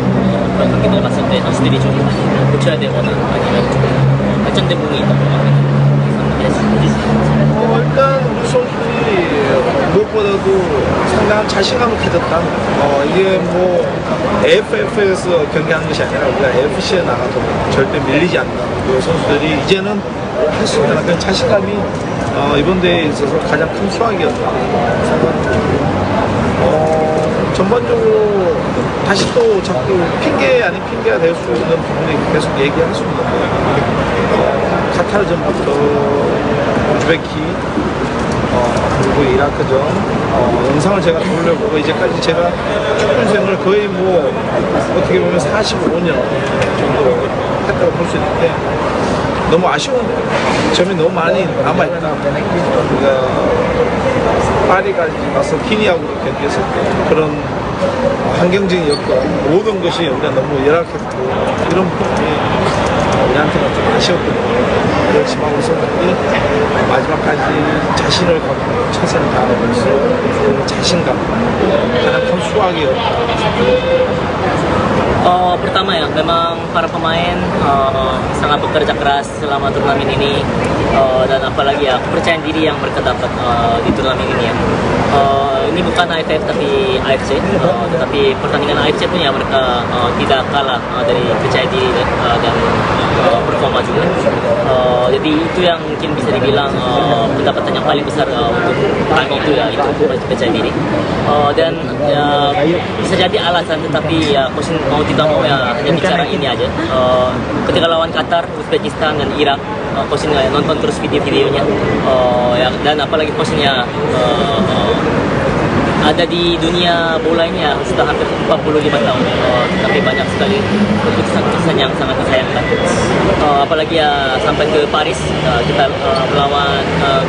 그런 경기들 봤을 때 선수들이 좀 고쳐야 되거나 아니면 좀 발전된 부분이 있다고 일단 우리 선수들이 무엇보다도 상당한 자신감을 가졌다. 이게 뭐 AFF에서 경기하는 것이 아니라 우리가 AFC에 나가도 절대 밀리지 않는다. 그 선수들이 이제는 할 수 있다는 그런 자신감이 이번 대회에 있어서 가장 큰 수확이었다 생각합니다. 전반적으로 다시 또 자꾸 핑계 아닌 핑계가 될 수 있는 부분에 계속 얘기할 수 있는데 카타르전부터 우즈베키 그리고 이라크전 영상을 제가 돌려보고 이제까지 제가 축구 인생을 거의 뭐 어떻게 보면 45년 정도 했다고 볼 수 있는데 너무 아쉬운데 점이 너무 많이 남아있다. 우리가 파리까지 가서 기니하고 경기했을 때 그런 환경적인 여건 모든 것이 우리가 너무 열악했고 이런 부분이 우리한테는 좀 아쉬웠거든요. 그렇지만 우리 선수들이 마지막까지 자신을 갖고 최선을 다하면서 그 자신감 가장 큰 수확이었다. Pertama ya, memang para pemain sangat bekerja keras selama turnamen ini dan apalagi ya kepercayaan diri yang mereka dapat di turnamen ini ya. Ini bukan AFF tapi AFC, tetapi pertandingan AFC pun ya mereka tidak kalah dari percaya diri dan performa juga. Jadi itu yang mungkin bisa dibilang pendapatan yang paling besar untuk kami itu ya, itu percaya diri. Dan ya, bisa jadi alasan, tetapi ya coach mau tidak mau ya hanya bicara ini aja. Ketika lawan Qatar, Uzbekistan dan Irak, coach nonton terus video-videonya. Ya, dan apalagi coachnya ada di dunia bola ini ya sudah hampir 45 tahun, tapi banyak sekali keputusan-keputusan yang sangat disayangkan. Apalagi ya sampai ke Paris kita melawan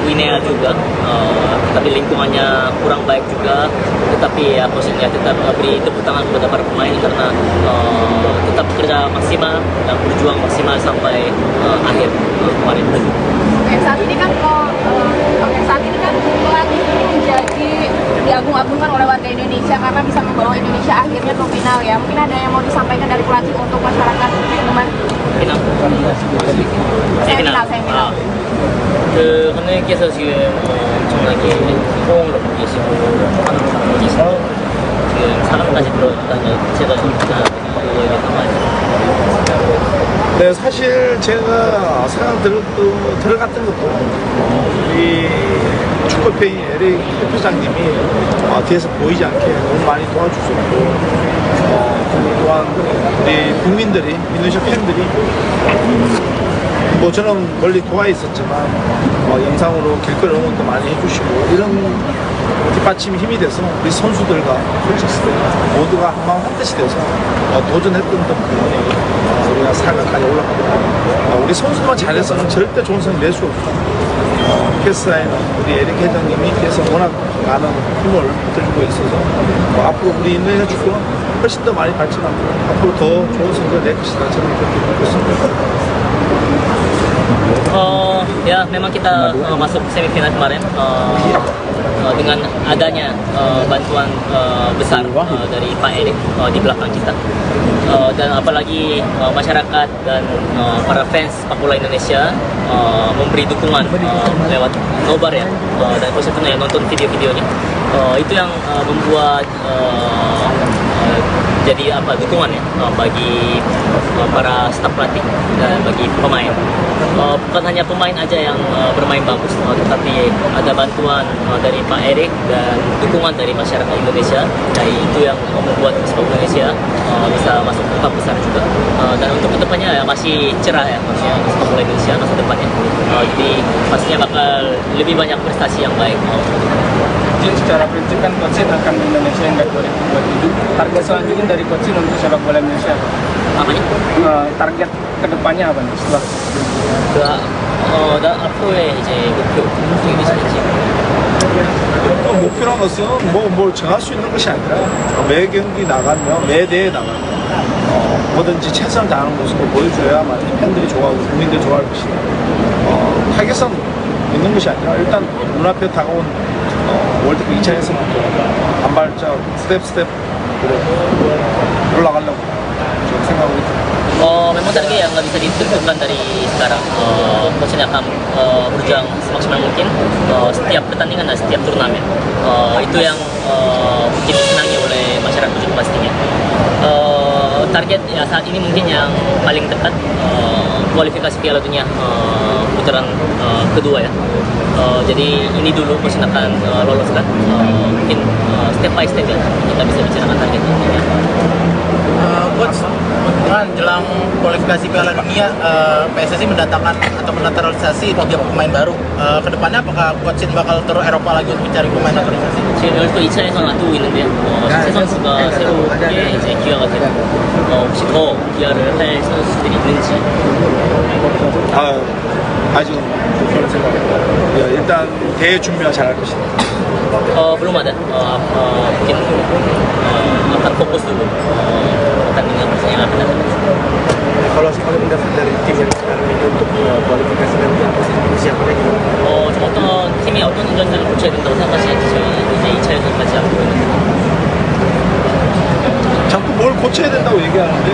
Guinea juga, tapi lingkungannya kurang baik juga. Tetapi ya coachnya tetap beri tepuk tangan kepada para pemain karena tetap bekerja maksimal dan berjuang maksimal sampai akhir kemarin. Saat ini kan pelatih ini menjadi diagung-agungkan oleh warga Indonesia karena bisa membawa Indonesia akhirnya ke final ya. Mungkin ada yang mau disampaikan dari pelatih untuk masyarakat teman? Final. Final. 그 감독님께서 지금 엄청나게 호응을 받고 계시고 하는 상황에서 지금 4강까지 들어갔다는 제가 좀 그거에 대해서 네, 사실 제가 상황 들어갔던 것도 우리 축구협회 LA 협회장님이 뒤에서 보이지 않게 너무 많이 도와주셨고 또한 우리 국민들이 인도네시아 팬들이 뭐 저는 멀리 도와 있었지만 영상으로 길거리 응원도 많이 해주시고 이런 뒷받침이 힘이 돼서 우리 선수들과 코치스들 모두가 한마음 한뜻이 돼서 도전했던 덕분에 우리가 4강까지 올라가고 우리 선수만 잘해서는 절대 좋은 성적 낼 수 없다. 패스라인은 우리 에릭 회장님이 뒤에서 워낙 많은 힘을 들고 있어서 앞으로 우리 인도네시아 축구는 훨씬 더 많이 발전하고 앞으로 더 좋은 성적을 낼 것이다. 저는 그렇게 믿고 있습니다. Ya memang kita masuk semifinal kemarin dengan adanya bantuan besar dari Pak Erik di belakang kita, dan apalagi masyarakat dan para fans sepak bola Indonesia memberi dukungan lewat nobar ya, dan khususnya nonton video-videonya, itu yang membuat jadi dukungan ya bagi para staf pelatih dan bagi pemain. Bukan hanya pemain aja yang bermain bagus, tetapi ada bantuan dari Pak Erik dan dukungan dari masyarakat Indonesia. Jadi itu yang membuat sepak bola Indonesia bisa masuk ke 4 besar juga. Dan untuk kedepannya ya masih cerah ya, maksudnya sepak bola Indonesia masa depannya. Jadi pastinya bakal lebih banyak prestasi yang baik. Jadi secara prinsip kan Coach akan Indonesia hingga 2027. Target selanjutnya dari Coach untuk sepak bola Indonesia Apa nih? target kedepannya apa nih setelah 앞으로의 이제 목표 어떻게 되시는지. 목표란 것은 뭘 정할 수 있는 것이 아니라 매 경기 나가면 매 대회 나가면 뭐든지 최선을 다하는 모습을 보여줘야만 팬들이 좋아하고 국민들이 좋아할 것이다. 타겟은 있는 것이 아니라 일단 눈앞에 다가온 월드컵 2차에서만큼 한 발짝 스텝 올라가려고 저는 생각하고 있습니다. Memang target yang nggak bisa ditentukan dari sekarang. Coachnya akan berjuang semaksimal mungkin setiap pertandingan dan setiap turnamen. Itu yang mungkin disenangi oleh masyarakat juga pastinya. Target ya saat ini mungkin yang paling dekat kualifikasi Piala Dunia putaran kedua ya. Jadi ini dulu coach akan loloskan. Mungkin step by step ya kita bisa bicarakan target ini. Coach, kan jelang kualifikasi Piala Dunia, PSSI mendatangkan atau menaturalisasi 3 pemain baru. Kedepannya apakah Coach Shin bakal turun Eropa lagi untuk mencari pemain naturalisasi? 지금 열도 2차에서 놔두고 있는데요. 새 선수가 새롭게 이제 기아가 되고 혹시 더 기아를 할 선수들이 있는지. 아직 그런 생각입니다. 일단 대회 준비만 잘할 것이다. Belum ada. Mungkin akan fokus dulu pertandingan persaingan akan datang. Kalau mendaftar dari tim yang sekarang ini untuk kualifikasi nanti apa sih persiapannya gimana? 좀 어떤 팀이 어떤 전제를 고쳐야 된다고 생각하시는지 저희 이제 2차에서 같이 앞두고 있는데. 자꾸 뭘 고쳐야 된다고 얘기하는데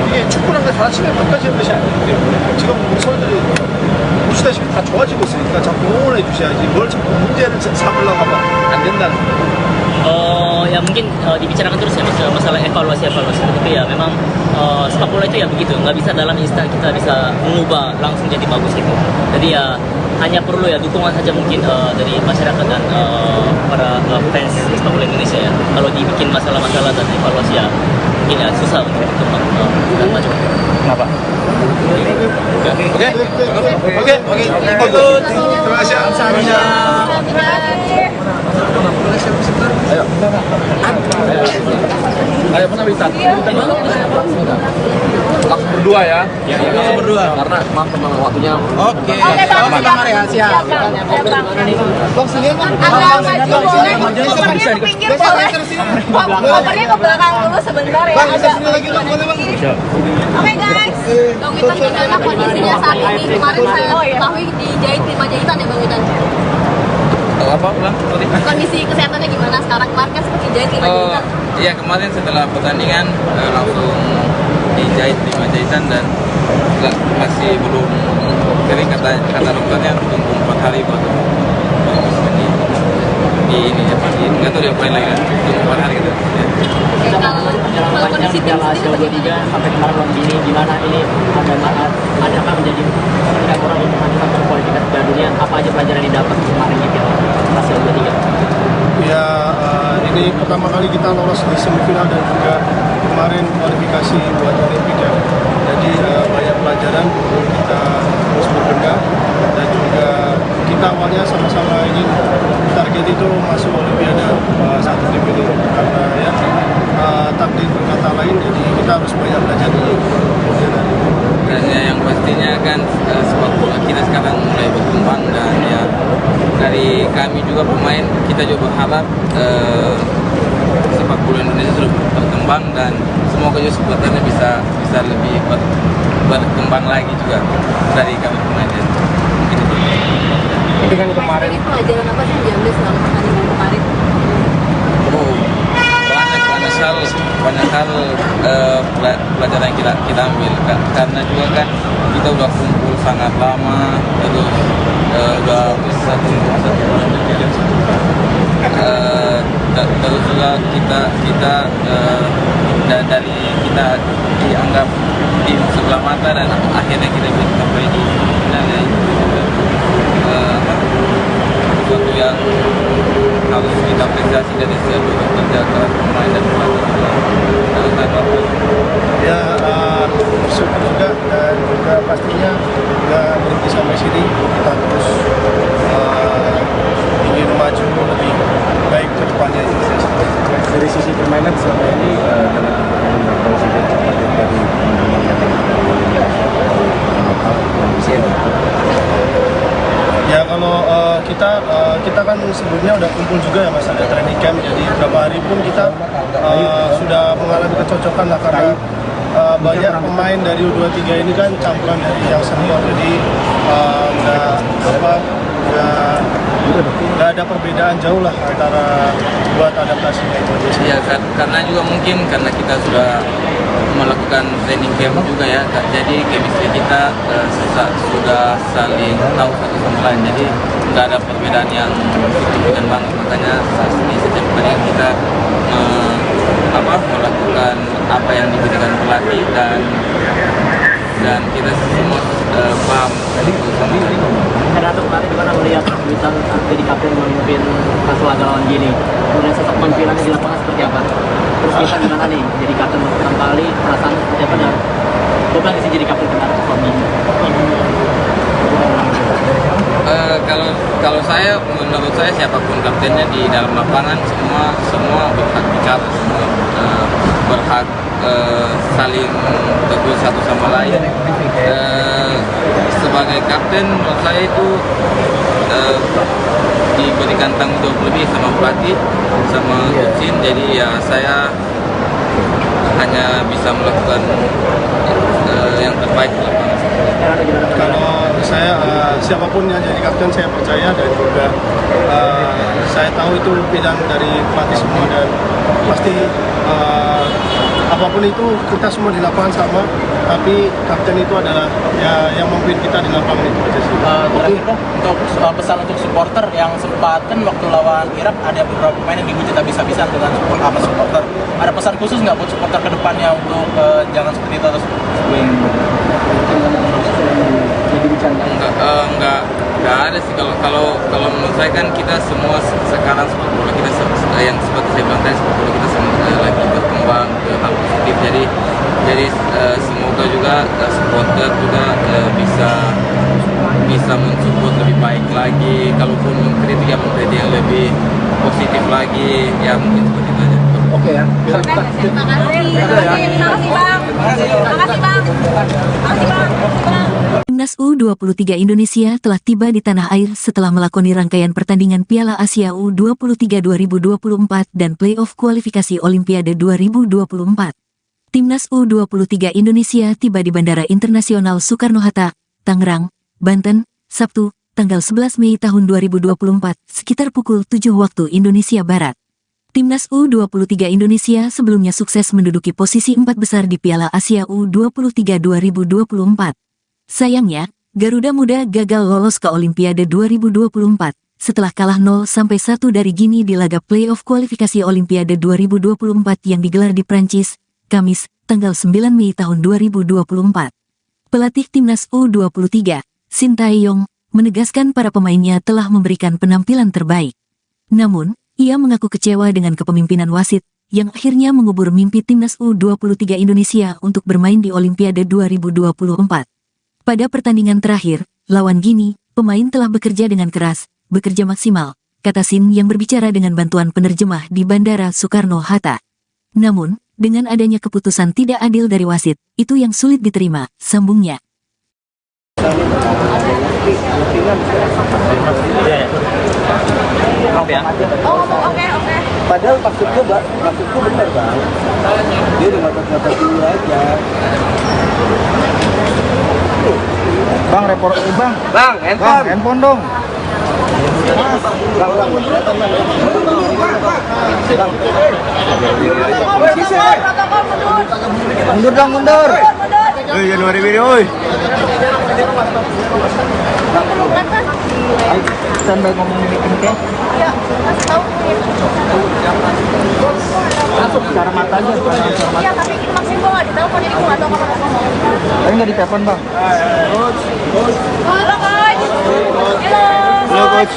이게 축구랑 다 같이 바꿔지는 것이 아니기 때문에 지금 우리 선수들이 보시다시피 다 좋아지고 있으니까 자꾸 응원해 주셔야지 뭘 자꾸 문제를 삼으려고 하면 안 된다는 거예요. Ya mungkin dibicarakan terus ya masalah evaluasi tapi ya memang sepak bola itu ya begitu, nggak bisa dalam instan kita bisa mengubah langsung jadi bagus gitu. Jadi ya hanya perlu ya dukungan saja mungkin dari masyarakat dan para fans sepak bola Indonesia ya. Kalau dibikin masalah-masalah dan evaluasi ya mungkin ya susah untuk berkembang dan maju. Kenapa? Oke. Terima kasih. Ayo penampilan. Langsung berdua ya. Langsung berdua. Karena memang waktunya. Oke, Bang ya, siap. Agak maju boleh, kopernya ke pinggir boleh. Kopernya ke belakang dulu sebentar ya. Oke guys, Bang Witan gimana kondisinya saat ini? Kemarin saya ketahui dijahit 5 jahitan ya Bang Witan? Apa ulang? Kondisi kesehatannya gimana sekarang? Kemarin kan seperti jahit 5 jahitan. Iya, kemarin setelah pertandingan langsung dijahit 5 jahitan dan masih belum kering, kata dokternya tunggu 4 hari baru di ini ya, nggak tahu dia main lagi kan, tunggu 4 hari gitu. Kalau kondisi tim sendiri bagaimana? Sampai kemarin belum gini, gimana ini adakah menjadi ketika orang untuk menentukan kualifikasi Piala Dunia, apa aja pelajaran yang didapat kemarin di hasil 23? Ya, ini pertama kali kita lolos di semifinal dan juga kemarin kualifikasi buat Olimpik ya. Jadi banyak pelajaran kita terus berbenah dan juga kita awalnya sama-sama ingin target itu masuk Olimpiade satu tim ini karena ya takdir berkata lain, jadi kita harus banyak belajar dulu. Dan ya, yang pastinya kan sepak bola kita sekarang mulai berkembang dan ya dari kami juga pemain kita juga berharap sepak bola Indonesia terus berkembang dan semoga juga supporternya bisa lebih berkembang lagi juga dari kami pemain. Mungkin itu. Dengan kemarin ini pelajaran apa sih yang diambil selama pertandingan kemarin? Banyak hal pelajaran yang kita ambil karena juga kan kita udah kumpul sangat lama, terus udah satu bulan lebih. Terus juga kita dari kita dianggap tim sebelah mata dan akhirnya kita bisa sampai di final sesuatu yang harus kita apresiasi dari seluruh kerja keras pemain dan pelatih Ya, bersyukur juga dan juga pastinya nggak berhenti sampai sini, kita terus ingin maju lebih baik ke depannya. Dari sisi permainan selama ini dengan presiden dari Ya kalau kita kan sebelumnya udah kumpul juga ya Mas, ada training camp, jadi beberapa hari pun kita sudah mengalami kecocokan lah karena banyak pemain dari U23 ini kan campuran dari yang senior, jadi nggak ada perbedaan jauh lah antara buat adaptasinya itu aja sih. Ya karena juga mungkin karena kita sudah melakukan training camp juga ya, jadi chemistry kita sudah saling tahu satu sama lain, jadi nggak ada perbedaan yang signifikan banget, makanya saat ini setiap pertandingan kita melakukan apa yang diberikan pelatih dan kita semua paham itu sama lain. Renato kemarin gimana melihat Witan jadi kapten memimpin pas laga lawan Gini? Kemudian sosok penampilannya di lapangan seperti apa? cerita gimana nih jadi kapten pertama kali, perasaan seperti apa dan beban sih jadi kapten kemarin suami. Kalau saya, menurut saya siapapun kaptennya di dalam lapangan semua berhak bicara, semua berhak saling tegur satu sama lain. Sebagai kapten menurut saya itu diberikan tanggung jawab lebih sama pelatih, sama coach, jadi ya saya hanya bisa melakukan yang terbaik di lapangan. Kalau saya siapapun yang jadi kapten saya percaya, dan juga saya tahu itu bidang dari pelatih semua, dan pasti apapun itu kita semua di lapangan sama, tapi kapten itu adalah ya yang memimpin kita di lapangan itu aja sih. Terakhir dong, untuk pesan untuk supporter yang sempat kan waktu lawan Irak ada beberapa pemain yang dihujat habis-habisan dengan supporter. Ada pesan khusus nggak buat supporter ke depannya untuk jangan seperti itu atau Enggak ada sih, kalau menurut saya kan kita semua sekarang sepak bola kita yang seperti saya bilang tadi, sepak bola kita semua lagi berkembang ke hal positif, jadi semoga juga supporter juga bisa mensupport lebih baik lagi, kalaupun mengkritik yang lebih positif lagi, ya mungkin seperti itu aja. Oke ya. Terima kasih Bang. Timnas U23 Indonesia telah tiba di tanah air setelah melakoni rangkaian pertandingan Piala Asia U23 2024 dan playoff kualifikasi Olimpiade 2024. Timnas U23 Indonesia tiba di Bandara Internasional Soekarno-Hatta, Tangerang, Banten, Sabtu, tanggal 11 Mei tahun 2024, sekitar pukul 7 waktu Indonesia Barat. Timnas U23 Indonesia sebelumnya sukses menduduki posisi 4 besar di Piala Asia U23 2024. Sayangnya, Garuda Muda gagal lolos ke Olimpiade 2024 setelah kalah 0-1 dari Gini di laga playoff kualifikasi Olimpiade 2024 yang digelar di Prancis, Kamis, tanggal 9 Mei tahun 2024. Pelatih Timnas U23, Shin Tae-yong, menegaskan para pemainnya telah memberikan penampilan terbaik. Namun, ia mengaku kecewa dengan kepemimpinan wasit, yang akhirnya mengubur mimpi Timnas U23 Indonesia untuk bermain di Olimpiade 2024. Pada pertandingan terakhir, lawan Gini, pemain telah bekerja dengan keras, bekerja maksimal, kata Shin yang berbicara dengan bantuan penerjemah di Bandara Soekarno-Hatta. Namun, dengan adanya keputusan tidak adil dari wasit, itu yang sulit diterima, sambungnya. Oke. Padahal maksudku benar bang. Dia udah ngotot-ngotot dulu aja. Bang, bang, handphone dong. Mundur. Januari video, oi. Sambil ngomong meeting teh. Ya, kasih tahu. Langsung secara mata aja. Iya, tapi maksudnya gue nggak ditelepon, jadi gue nggak tahu kapan ngomong. Tapi nggak ditelepon bang. Halo, Coach. Halo coach.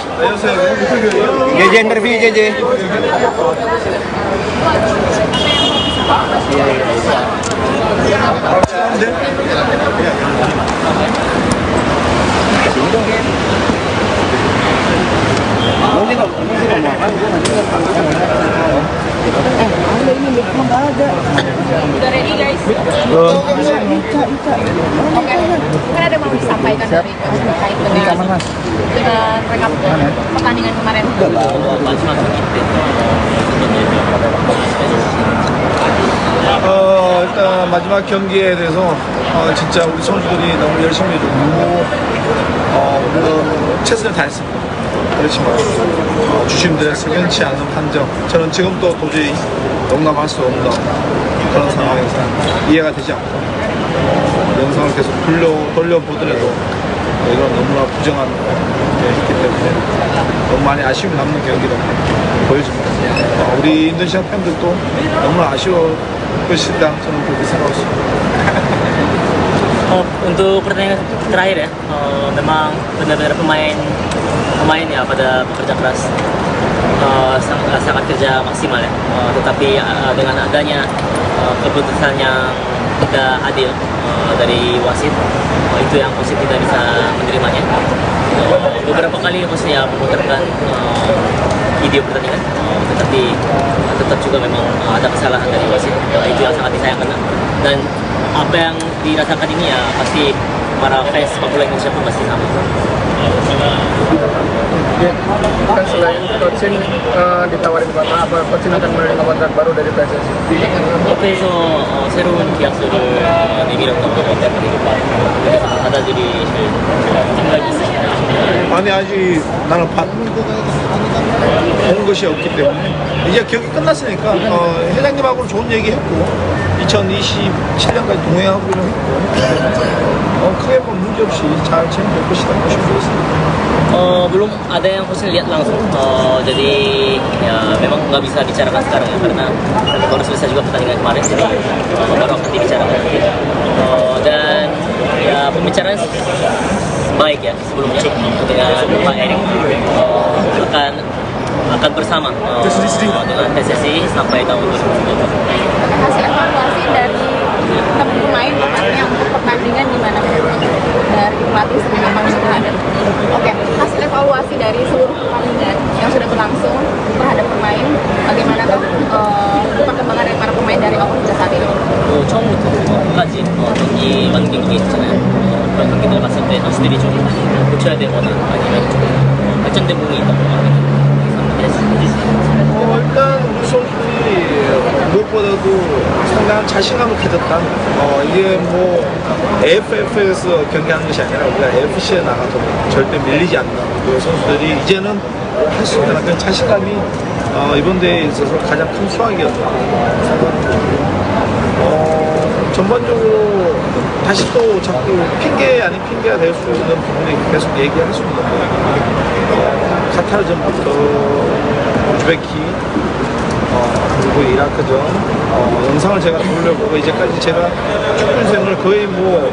JJ interview JJ. Udah ready guys? Oke, mungkin ada mau disampaikan dari Coach terkait dengan rekap pertandingan kemarin. 일단 마지막 경기에 대해서 진짜 우리 선수들이 너무 열심히 해줬고 우리는 최선을 다했습니다. 그렇지만 주심들의 석연치 않은 판정, 저는 지금도 도저히 용납할 수 없는 그런 상황에서 이해가 되지 않고 영상을 계속 돌려보더라도 이건 너무나 부정한 했기 때문에 너무 많이 아쉬움이 남는 경기로 보여집니다. 우리 인도네시아 팬들도 너무나 아쉬워 것이다, 저는 그렇게 생각하고 있습니다. Untuk pertandingan terakhir ya, memang benar-benar pemain ya pada bekerja keras. sangat kerja maksimal ya. Tetapi dengan adanya keputusan yang tidak adil dari wasit, itu yang wasit tidak bisa menerimanya. Beberapa kali wasit ya memutarkan video pertandingan, tetapi tetap juga memang ada kesalahan dari wasit. Itu yang sangat disayangkan. Dan apa yang dirasakan ini ya pasti para fans sepak bola Indonesia pun pasti sama. Kan selain coaching ditawarin Bapak, apa coaching akan menerima kontrak baru dari PSSI? 그래서 새로운 계약서를 내밀었던 것 같아요. 그래서 받아들이실 생각이 있으신가요? 아니 아직 나는 본 것이 없기 때문에 이제 경기 끝났으니까 회장님하고는 좋은 얘기했고 2027년까지 동행하기로 했고 크게 뭐 문제 없이 잘 진행될 것이다 보시면 되겠습니다. Belum ada yang Husin lihat langsung, jadi ya memang nggak bisa bicarakan sekarang ya karena baru selesai juga pertandingan kemarin, jadi baru akan dibicarakan nanti. Dan ya pembicaraan baik ya sebelumnya dengan Pak Erik, akan bersama dengan PSSI sampai tahun 2020. Hasil evaluasi dari teman pemain yang untuk pertandingan gimana dari pelatih sendiri memang sudah ada. Oke, hasil evaluasi dari seluruh pertandingan yang sudah berlangsung terhadap pemain, bagaimana perkembangan dari para pemain dari awal hingga saat ini? 처음부터 끝까지 경기 완 경기 있잖아요. 그런 경기들 봤을 때 선수들이 좀 고쳐야 되거나 아니면 좀 발전된 부분이 있다고 일단 우리 선수들이 무엇보다도 상당한 자신감을 가졌다. 이게 뭐 AFF에서 경기하는 것이 아니라 우리가 FC에 나가서 절대 밀리지 않는 그 선수들이 이제는 할 수 있다는 그런 자신감이 이번 대회에 있어서 가장 큰 수확이었다. 전반적으로 다시 또 자꾸 핑계 아닌 핑계가 될 수 있는 부분이 계속 얘기할 수 있는데 카타르전부터 우즈베키 그리고 이라크전 영상을 제가 보려고 이제까지 제가 축구 인생을 거의 뭐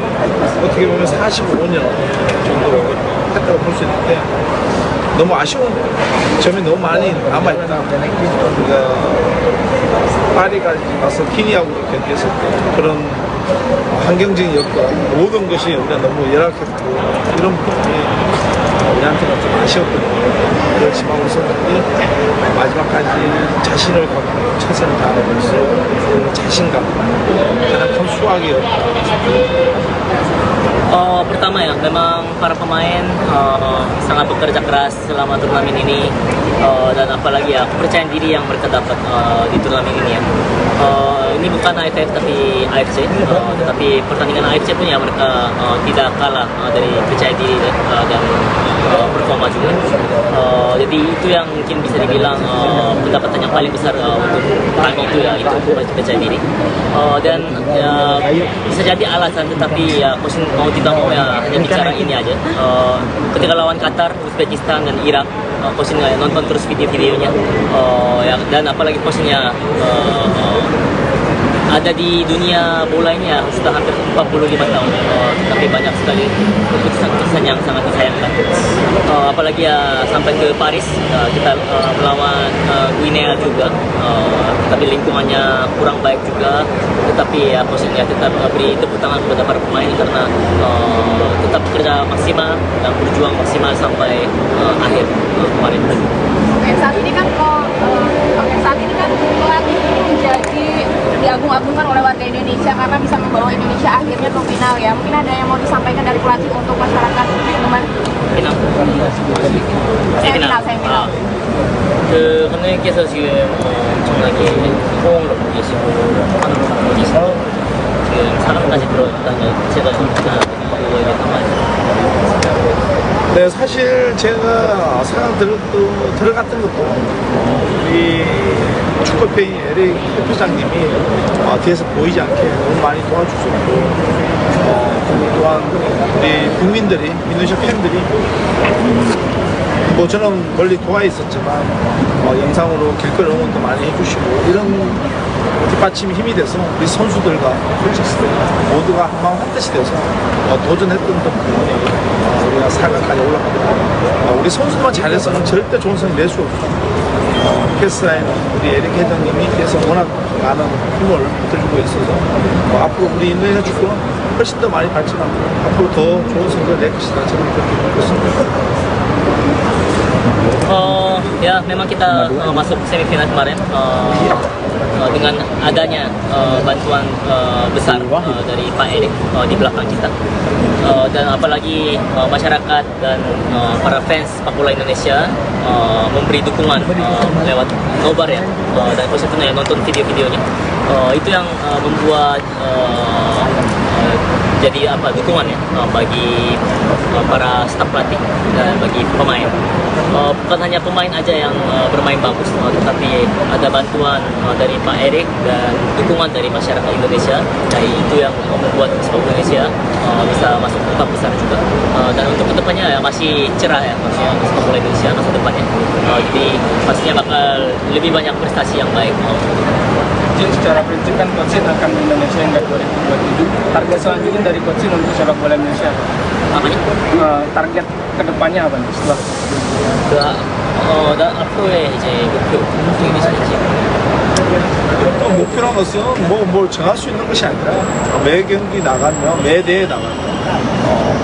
어떻게 보면 45년 정도 했다고 볼 수 있는데 너무 아쉬운 점이 너무 많이 남아있다. 우리가 파리까지 가서 기니하고 경기했을 때 그런 환경적인 여건 모든 것이 우리가 너무 열악했고 이런 부분이 우리한테는 좀 아쉬웠거든요. 그렇지만 우리 선수들이 마지막까지 자신을 갖고 최선을 다하면서 그 자신감 가장 큰 수확이었다. Pertama ya, memang para pemain sangat bekerja keras selama turnamen ini, dan apalagi ya kepercayaan diri yang mereka dapat di turnamen ini ya. Ini bukan AFF tapi AFC, tetapi pertandingan AFC pun ya mereka tidak kalah dari percaya diri dan performa juga. Jadi itu yang mungkin bisa dibilang pendapatan yang paling besar untuk kami itu ya, itu percaya diri. Dan bisa jadi alasan, tetapi ya coach mau tidak mau ya hanya bicara ini aja. Ketika lawan Qatar, Uzbekistan dan Irak, coach nonton terus video-videonya, ya, dan apalagi coachnya ada di dunia bola ini ya sudah hampir 45 tahun, tapi banyak sekali keputusan-keputusan yang sangat disayangkan. Apalagi ya sampai ke Paris, kita melawan Guinea juga, tapi lingkungannya kurang baik juga, tetapi ya coachnya tetap beri tepuk tangan kepada para pemain karena tetap bekerja maksimal dan berjuang maksimal sampai akhir kemarin. Saat ini kan pelatih ini menjadi diagung-agungkan oleh warga Indonesia karena bisa membawa Indonesia akhirnya ke final ya. Mungkin ada yang mau disampaikan dari pelatih untuk masyarakat teman? final. Semifinal. 그 감독님께서 지금 엄청나게 호응을 받고 계시고 하는 곳에서 지금 4강까지 들어왔다는 제가 좀 그거에 대해서 네, 사실 제가 상황 들어갔던 것도 우리 축구팬인 에릭 회장님이 뒤에서 보이지 않게 너무 많이 도와주셨고 또한 우리 국민들이, 인도네시아 팬들이 뭐 저는 멀리 도와 있었지만 영상으로 길거리 응원도 많이 해주시고 이런 뒷받침이 힘이 돼서 우리 선수들과 콜직스들 모두가 한마음 한뜻이 돼서 도전했던 덕분에 우리가 4강까지 올라갑니다. 우리 선수만 잘해서는 절대 좋은 성적 낼 수 없어요. 캐스라인은 우리 에릭 회장님이 계속 워낙 많은 힘을 들고 있어서 앞으로 우리 인도네시아 축구는 훨씬 더 많이 발전하고 앞으로 더 좋은 성적을 낼 것이다. 저는 그렇게 믿고 있습니다. Ya memang kita masuk semifinal kemarin dengan adanya bantuan besar dari Pak Erik di belakang kita, dan apalagi masyarakat dan para fans sepak bola Indonesia memberi dukungan lewat nobar ya, dan khususnya nonton video-videonya, itu yang membuat jadi dukungan ya bagi para staf pelatih dan bagi pemain. Bukan hanya pemain aja yang bermain bagus, tetapi ada bantuan dari Pak Erik dan dukungan dari masyarakat Indonesia. Nah, itu yang membuat sepak bola Indonesia bisa masuk empat besar juga. Dan untuk kedepannya ya masih cerah ya, maksudnya sepak bola Indonesia masa depannya. Jadi pastinya bakal lebih banyak prestasi yang baik. Secara prinsip kan Coach Shin akan di Indonesia hingga 2027. Target selanjutnya dari Coach Shin untuk sepak bola Indonesia Apanya? target kedepannya apa nih setelah? 앞으로의 이제 목표 있으신지. 목표란 것은 뭘 정할 수 있는 것이 아니라 매 경기 나가면 매 대회 나가면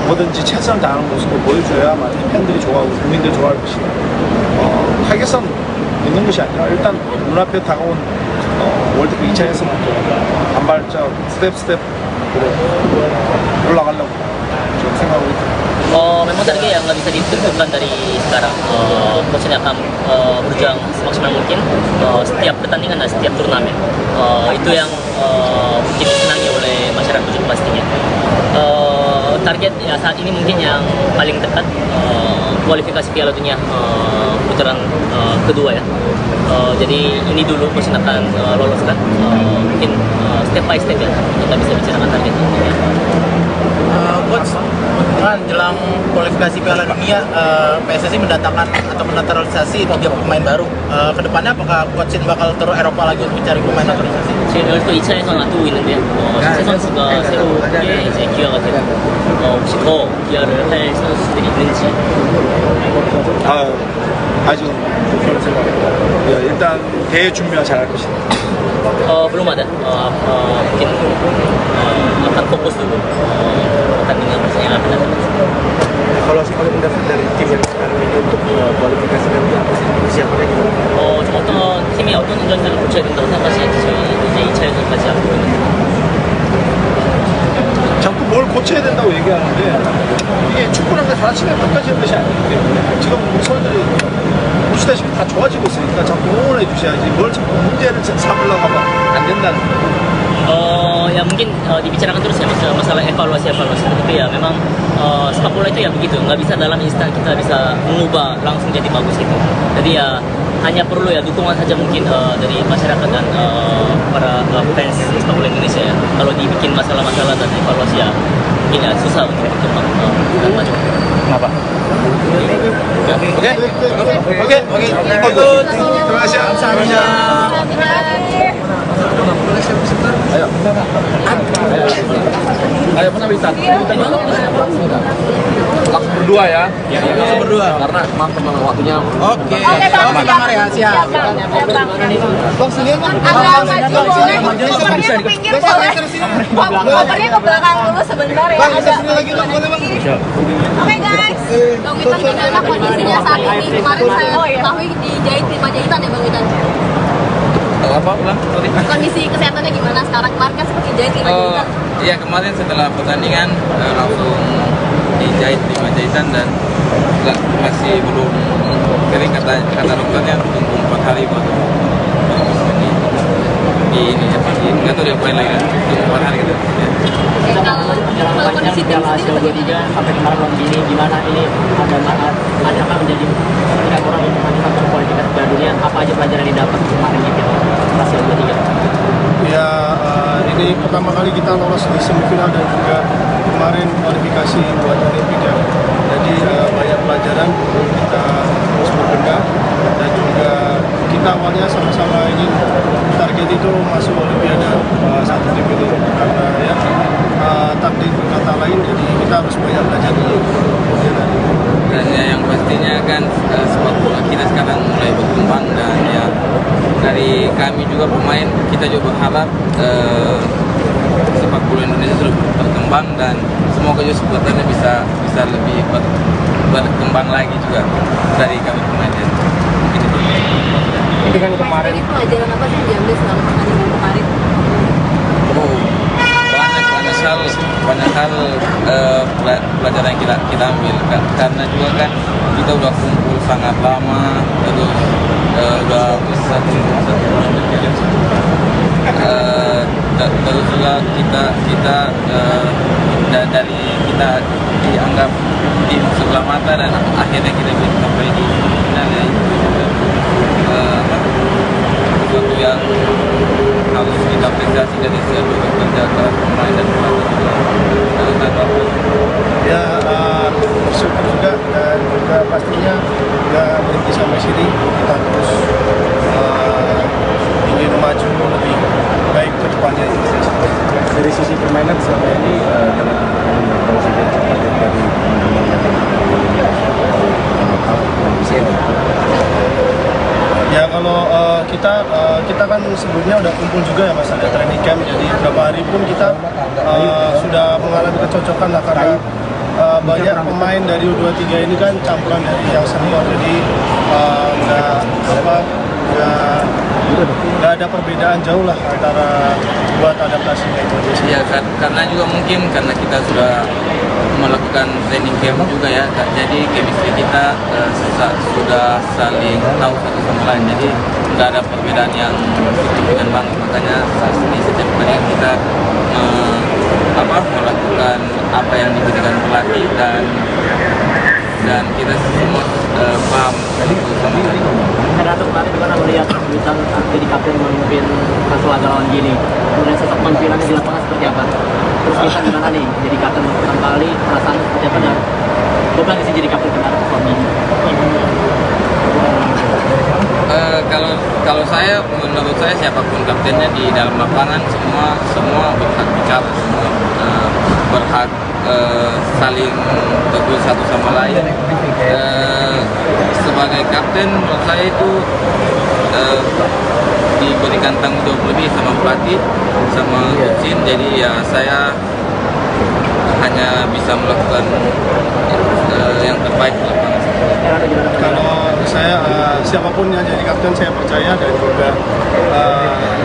뭐든지 최선을 다하는 모습을 보여줘야만 팬들이 좋아하고 국민들이 좋아할 것이다. 타겟은 있는 것이 아니라 일단 눈앞에 다가온 월드컵 2차에서부터 한 발짝 스텝으로 올라가려고 좀 생각하고 있습니다. Memang target yang nggak bisa ditentukan dari sekarang. Coach akan berjuang semaksimal mungkin setiap pertandingan dan setiap turnamen. Itu yang mungkin disenangi oleh masyarakat juga pastinya. Target ya saat ini mungkin yang paling dekat kualifikasi Piala Dunia putaran kedua ya. Jadi ini dulu Coach akan loloskan. Mungkin step by step ya kita bisa bicarakan target ini. Ya. Coach, kan jelang kualifikasi Piala Dunia, PSSI mendatangkan atau menaturalisasi 3 pemain baru. Kedepannya apakah Coach bakal turun Eropa lagi untuk mencari pemain naturalisasi? 지금 또 2차에서 놔두고 있는데요. 새 선수가 새롭게 이제 기화가 되고 혹시 더 기화를 할 선수들이 있는지. 아직 그런 생각입니다. 일단 대회 준비만 잘할 것이다. Belum ada. Mungkin akan fokus dulu pertandingan yang akan datang. Kalau sebagai mendaftar dari tim yang sekarang ini untuk kualifikasi nanti apa sih persiapannya gimana? 좀 어떤 팀이 어떤 전제를 고쳐야 된다고 생각하시는지 저희 이제 2차에서까지 하고 있는데. 자꾸 뭘 고쳐야 된다고 얘기하는데 이게 축구라는 게 하나씩 바꿔지는 것이 아니기 때문에 지금 우리 선수들이 보시다시피 다 좋아지고 있으니까 자꾸 응원해 주셔야지 뭘 자꾸 문제를 삼으려고 하면 안 된다는 거예요. Ya mungkin dibicarakan terus ya masalah evaluasi, tapi ya memang sepak bola itu ya begitu, nggak bisa dalam instan kita bisa mengubah langsung jadi bagus gitu. Jadi ya hanya perlu ya dukungan saja mungkin dari masyarakat dan para fans sepak bola Indonesia ya. Kalau dibikin masalah-masalah dan evaluasi ya mungkin ya susah untuk berkembang dan maju. Kenapa? Oke. Terima kasih. Ayo pernah bisa. Langsung berdua ya. Langsung berdua. Karena maaf memang waktunya. Oke. Bang, Kamar ya, siap. Bang, sini Bang. Agak maju boleh. Bisa di pinggir boleh. Kopernya ke belakang dulu sebentar ya. Bang, bisa sini lagi Bang, boleh Bang. Oke guys, Bang Witan gimana kondisinya saat ini? Kemarin saya ketahui dijahit di Panjaitan ya Bang Witan? Apa ulang? Sorry. Kondisi kesehatannya gimana sekarang? Kemarin kan seperti jahit di Panjaitan. Iya, kemarin setelah pertandingan langsung dijahit di Panjaitan dan masih belum kering, kata dokternya tunggu 4 hari baru di ini nggak tahu dia main lagi kan, tunggu 4 hari gitu. Ya. Kalau kondisi tim sendiri bagaimana? Sampai kemarin belum gini, gimana ini adakah menjadi tidak kurang untuk mendapatkan kualifikasi Piala Dunia? Apa aja pelajaran yang didapat kemarin gitu hasil 23? Ya, ini pertama kali kita lolos di semifinal dan juga kemarin kualifikasi buat Olimpia. Jadi banyak pelajaran kita sama-sama ingin target itu masuk Olimpiade satu tim ini, karena ya takdir berkata lain, jadi kita harus banyak belajar dulu. Dan ya yang pastinya kan sepak bola kita sekarang mulai berkembang, dan ya dari kami juga pemain kita juga berharap sepak bola Indonesia terus berkembang, dan semoga juga supporternya bisa lebih berkembang lagi juga dari kami pemain. Itu kan kemarin Ini pelajaran apa sih yang diambil selama pertandingan kemarin? Oh, banyak hal pelajaran yang kita ambil kan, karena juga kan kita udah kumpul sangat lama, terus udah satu bulan lebih. Terus juga kita dari kita dianggap tim sebelah mata, dan akhirnya kita bisa sampai di final, ya itu sesuatu yang harus kita apresiasi dari seluruh kerja keras pemain dan pelatih juga. Ya bersyukur juga, dan juga pastinya nggak berhenti sampai sini, kita terus ingin maju lebih baik ke depannya. dari sisi permainan selama ini dengan presiden cepat dari Ya kalau kita kan sebelumnya udah kumpul juga ya Mas, ada training camp, jadi beberapa hari pun kita sudah mengalami kecocokan lah, karena banyak pemain dari U23 ini kan campuran dari yang senior, jadi nggak ada perbedaan jauh lah antara buat adaptasi kayak gitu. Ya karena juga mungkin karena kita sudah melakukan training camp juga ya, jadi chemistry kita sudah saling tahu satu sama lain, jadi nggak ada perbedaan yang signifikan banget, makanya di setiap pertandingan kita melakukan apa yang diberikan pelatih, dan kita semua paham satu sama lain. Ratu kemarin juga melihat misal jadi kapten memimpin laga lawan gini, kemudian sosok penampilannya di lapangan seperti apa? Terus kita gimana nih jadi kapten pertama kali, perasaan seperti apa, dan bukan sih jadi kapten benar suami? Kalau menurut saya siapapun kaptennya di dalam lapangan semua berhak bicara, semua berhak saling tegur satu sama lain. Sebagai kapten menurut saya itu diberikan tanggung jawab lebih sama pelatih, sama coachin, jadi ya saya hanya bisa melakukan yang terbaik di lapangan. Kalau saya siapapun yang jadi kapten saya percaya, dan juga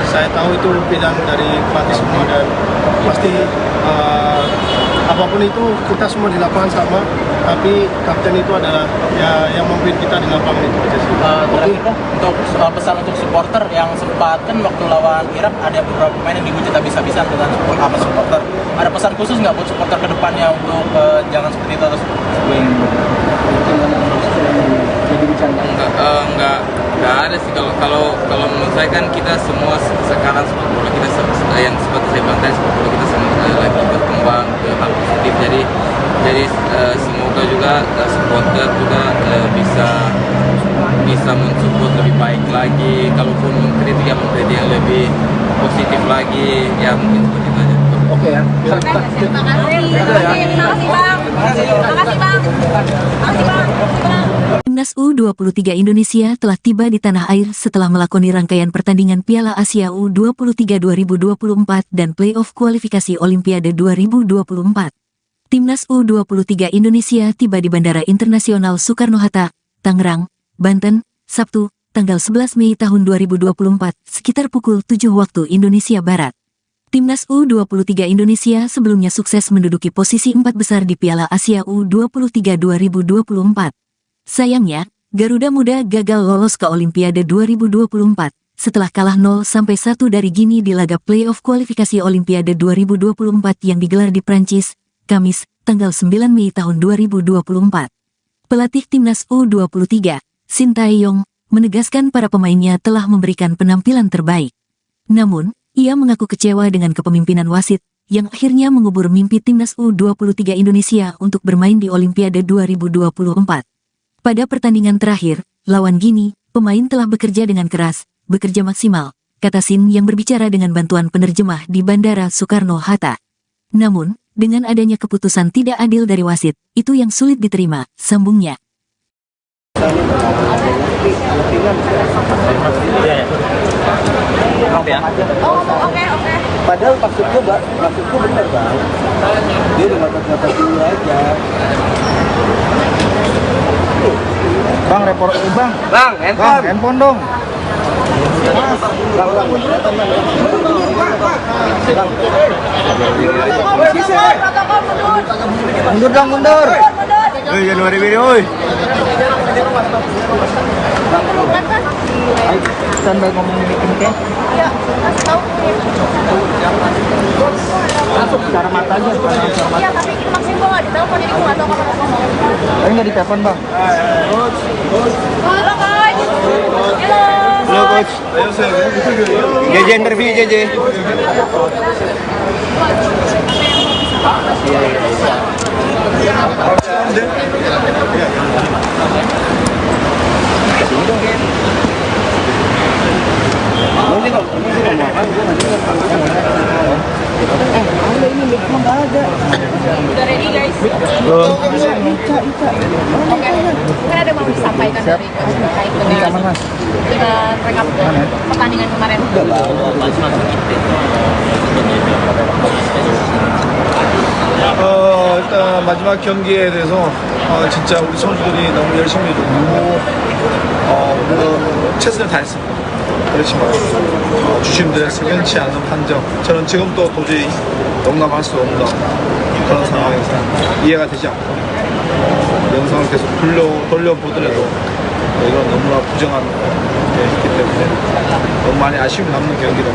saya tahu itu pilihan dari pelatih semua, dan pasti apapun itu kita semua di lapangan sama, tapi kapten itu adalah ya yang memimpin kita di lapangan itu aja sih. Terakhir untuk pesan untuk supporter yang sempat kan waktu lawan Irak ada beberapa pemain yang dihujat habis-habisan dengan supporter. Ada pesan khusus nggak buat supporter ke depannya untuk jangan seperti itu terus? Enggak ada sih, kalau menurut saya kan kita semua sekarang sepak bola kita yang seperti saya bilang tadi, sepak bola kita lagi berkembang ke hal positif, jadi semoga juga supporter juga bisa mensupport lebih baik lagi, kalaupun mengkritik yang lebih positif lagi, ya mungkin seperti itu aja. Oke ya. Terima kasih bang. Timnas U23 Indonesia telah tiba di tanah air setelah melakoni rangkaian pertandingan Piala Asia U23 2024 dan playoff kualifikasi Olimpiade 2024. Timnas U23 Indonesia tiba di Bandara Internasional Soekarno-Hatta, Tangerang, Banten, Sabtu, tanggal 11 Mei tahun 2024, sekitar pukul 7 waktu Indonesia Barat. Timnas U23 Indonesia sebelumnya sukses menduduki posisi 4 besar di Piala Asia U23 2024. Sayangnya, Garuda Muda gagal lolos ke Olimpiade 2024 setelah kalah 0-1 dari Gini di laga playoff kualifikasi Olimpiade 2024 yang digelar di Prancis, Kamis, tanggal 9 Mei tahun 2024. Pelatih Timnas U23, Shin Tae-yong, menegaskan para pemainnya telah memberikan penampilan terbaik. Namun, ia mengaku kecewa dengan kepemimpinan wasit yang akhirnya mengubur mimpi Timnas U23 Indonesia untuk bermain di Olimpiade 2024. Pada pertandingan terakhir, lawan Gini, pemain telah bekerja dengan keras, bekerja maksimal, kata Sin yang berbicara dengan bantuan penerjemah di Bandara Soekarno-Hatta. Namun, dengan adanya keputusan tidak adil dari wasit, itu yang sulit diterima, sambungnya. Oke. Padahal maksudku bener bang. Dia udah ngotot-ngotot dulu aja. Bang, handphone dong. Mundur. Januari ini, oi. Standby ngomong meeting kan? Iya, kasih tahu. Langsung secara mata aja. Iya, tapi ini maksudnya gue nggak ditelepon, jadi gue nggak tahu kapan mau ngomong. Tapi nggak ditelepon bang. Halo, Coach. Halo coach. JJ interview JJ. Udah ready, guys? Oke, mungkin ada yang mau disampaikan dari Coach terkait dengan rekap pertandingan kemarin. 일단 마지막 경기에 대해서 진짜 우리 선수들이 너무 열심히 놀고 물론 최선을 다했습니다. 그렇지만 주심들의 석연치 않은 판정, 저는 지금도 도저히 용납할 수 없는 그런 상황에서 이해가 되지 않고 영상을 계속 돌려보더라도 이건 너무나 부정한 게 있기 때문에 너무 많이 아쉬움이 남는 경기로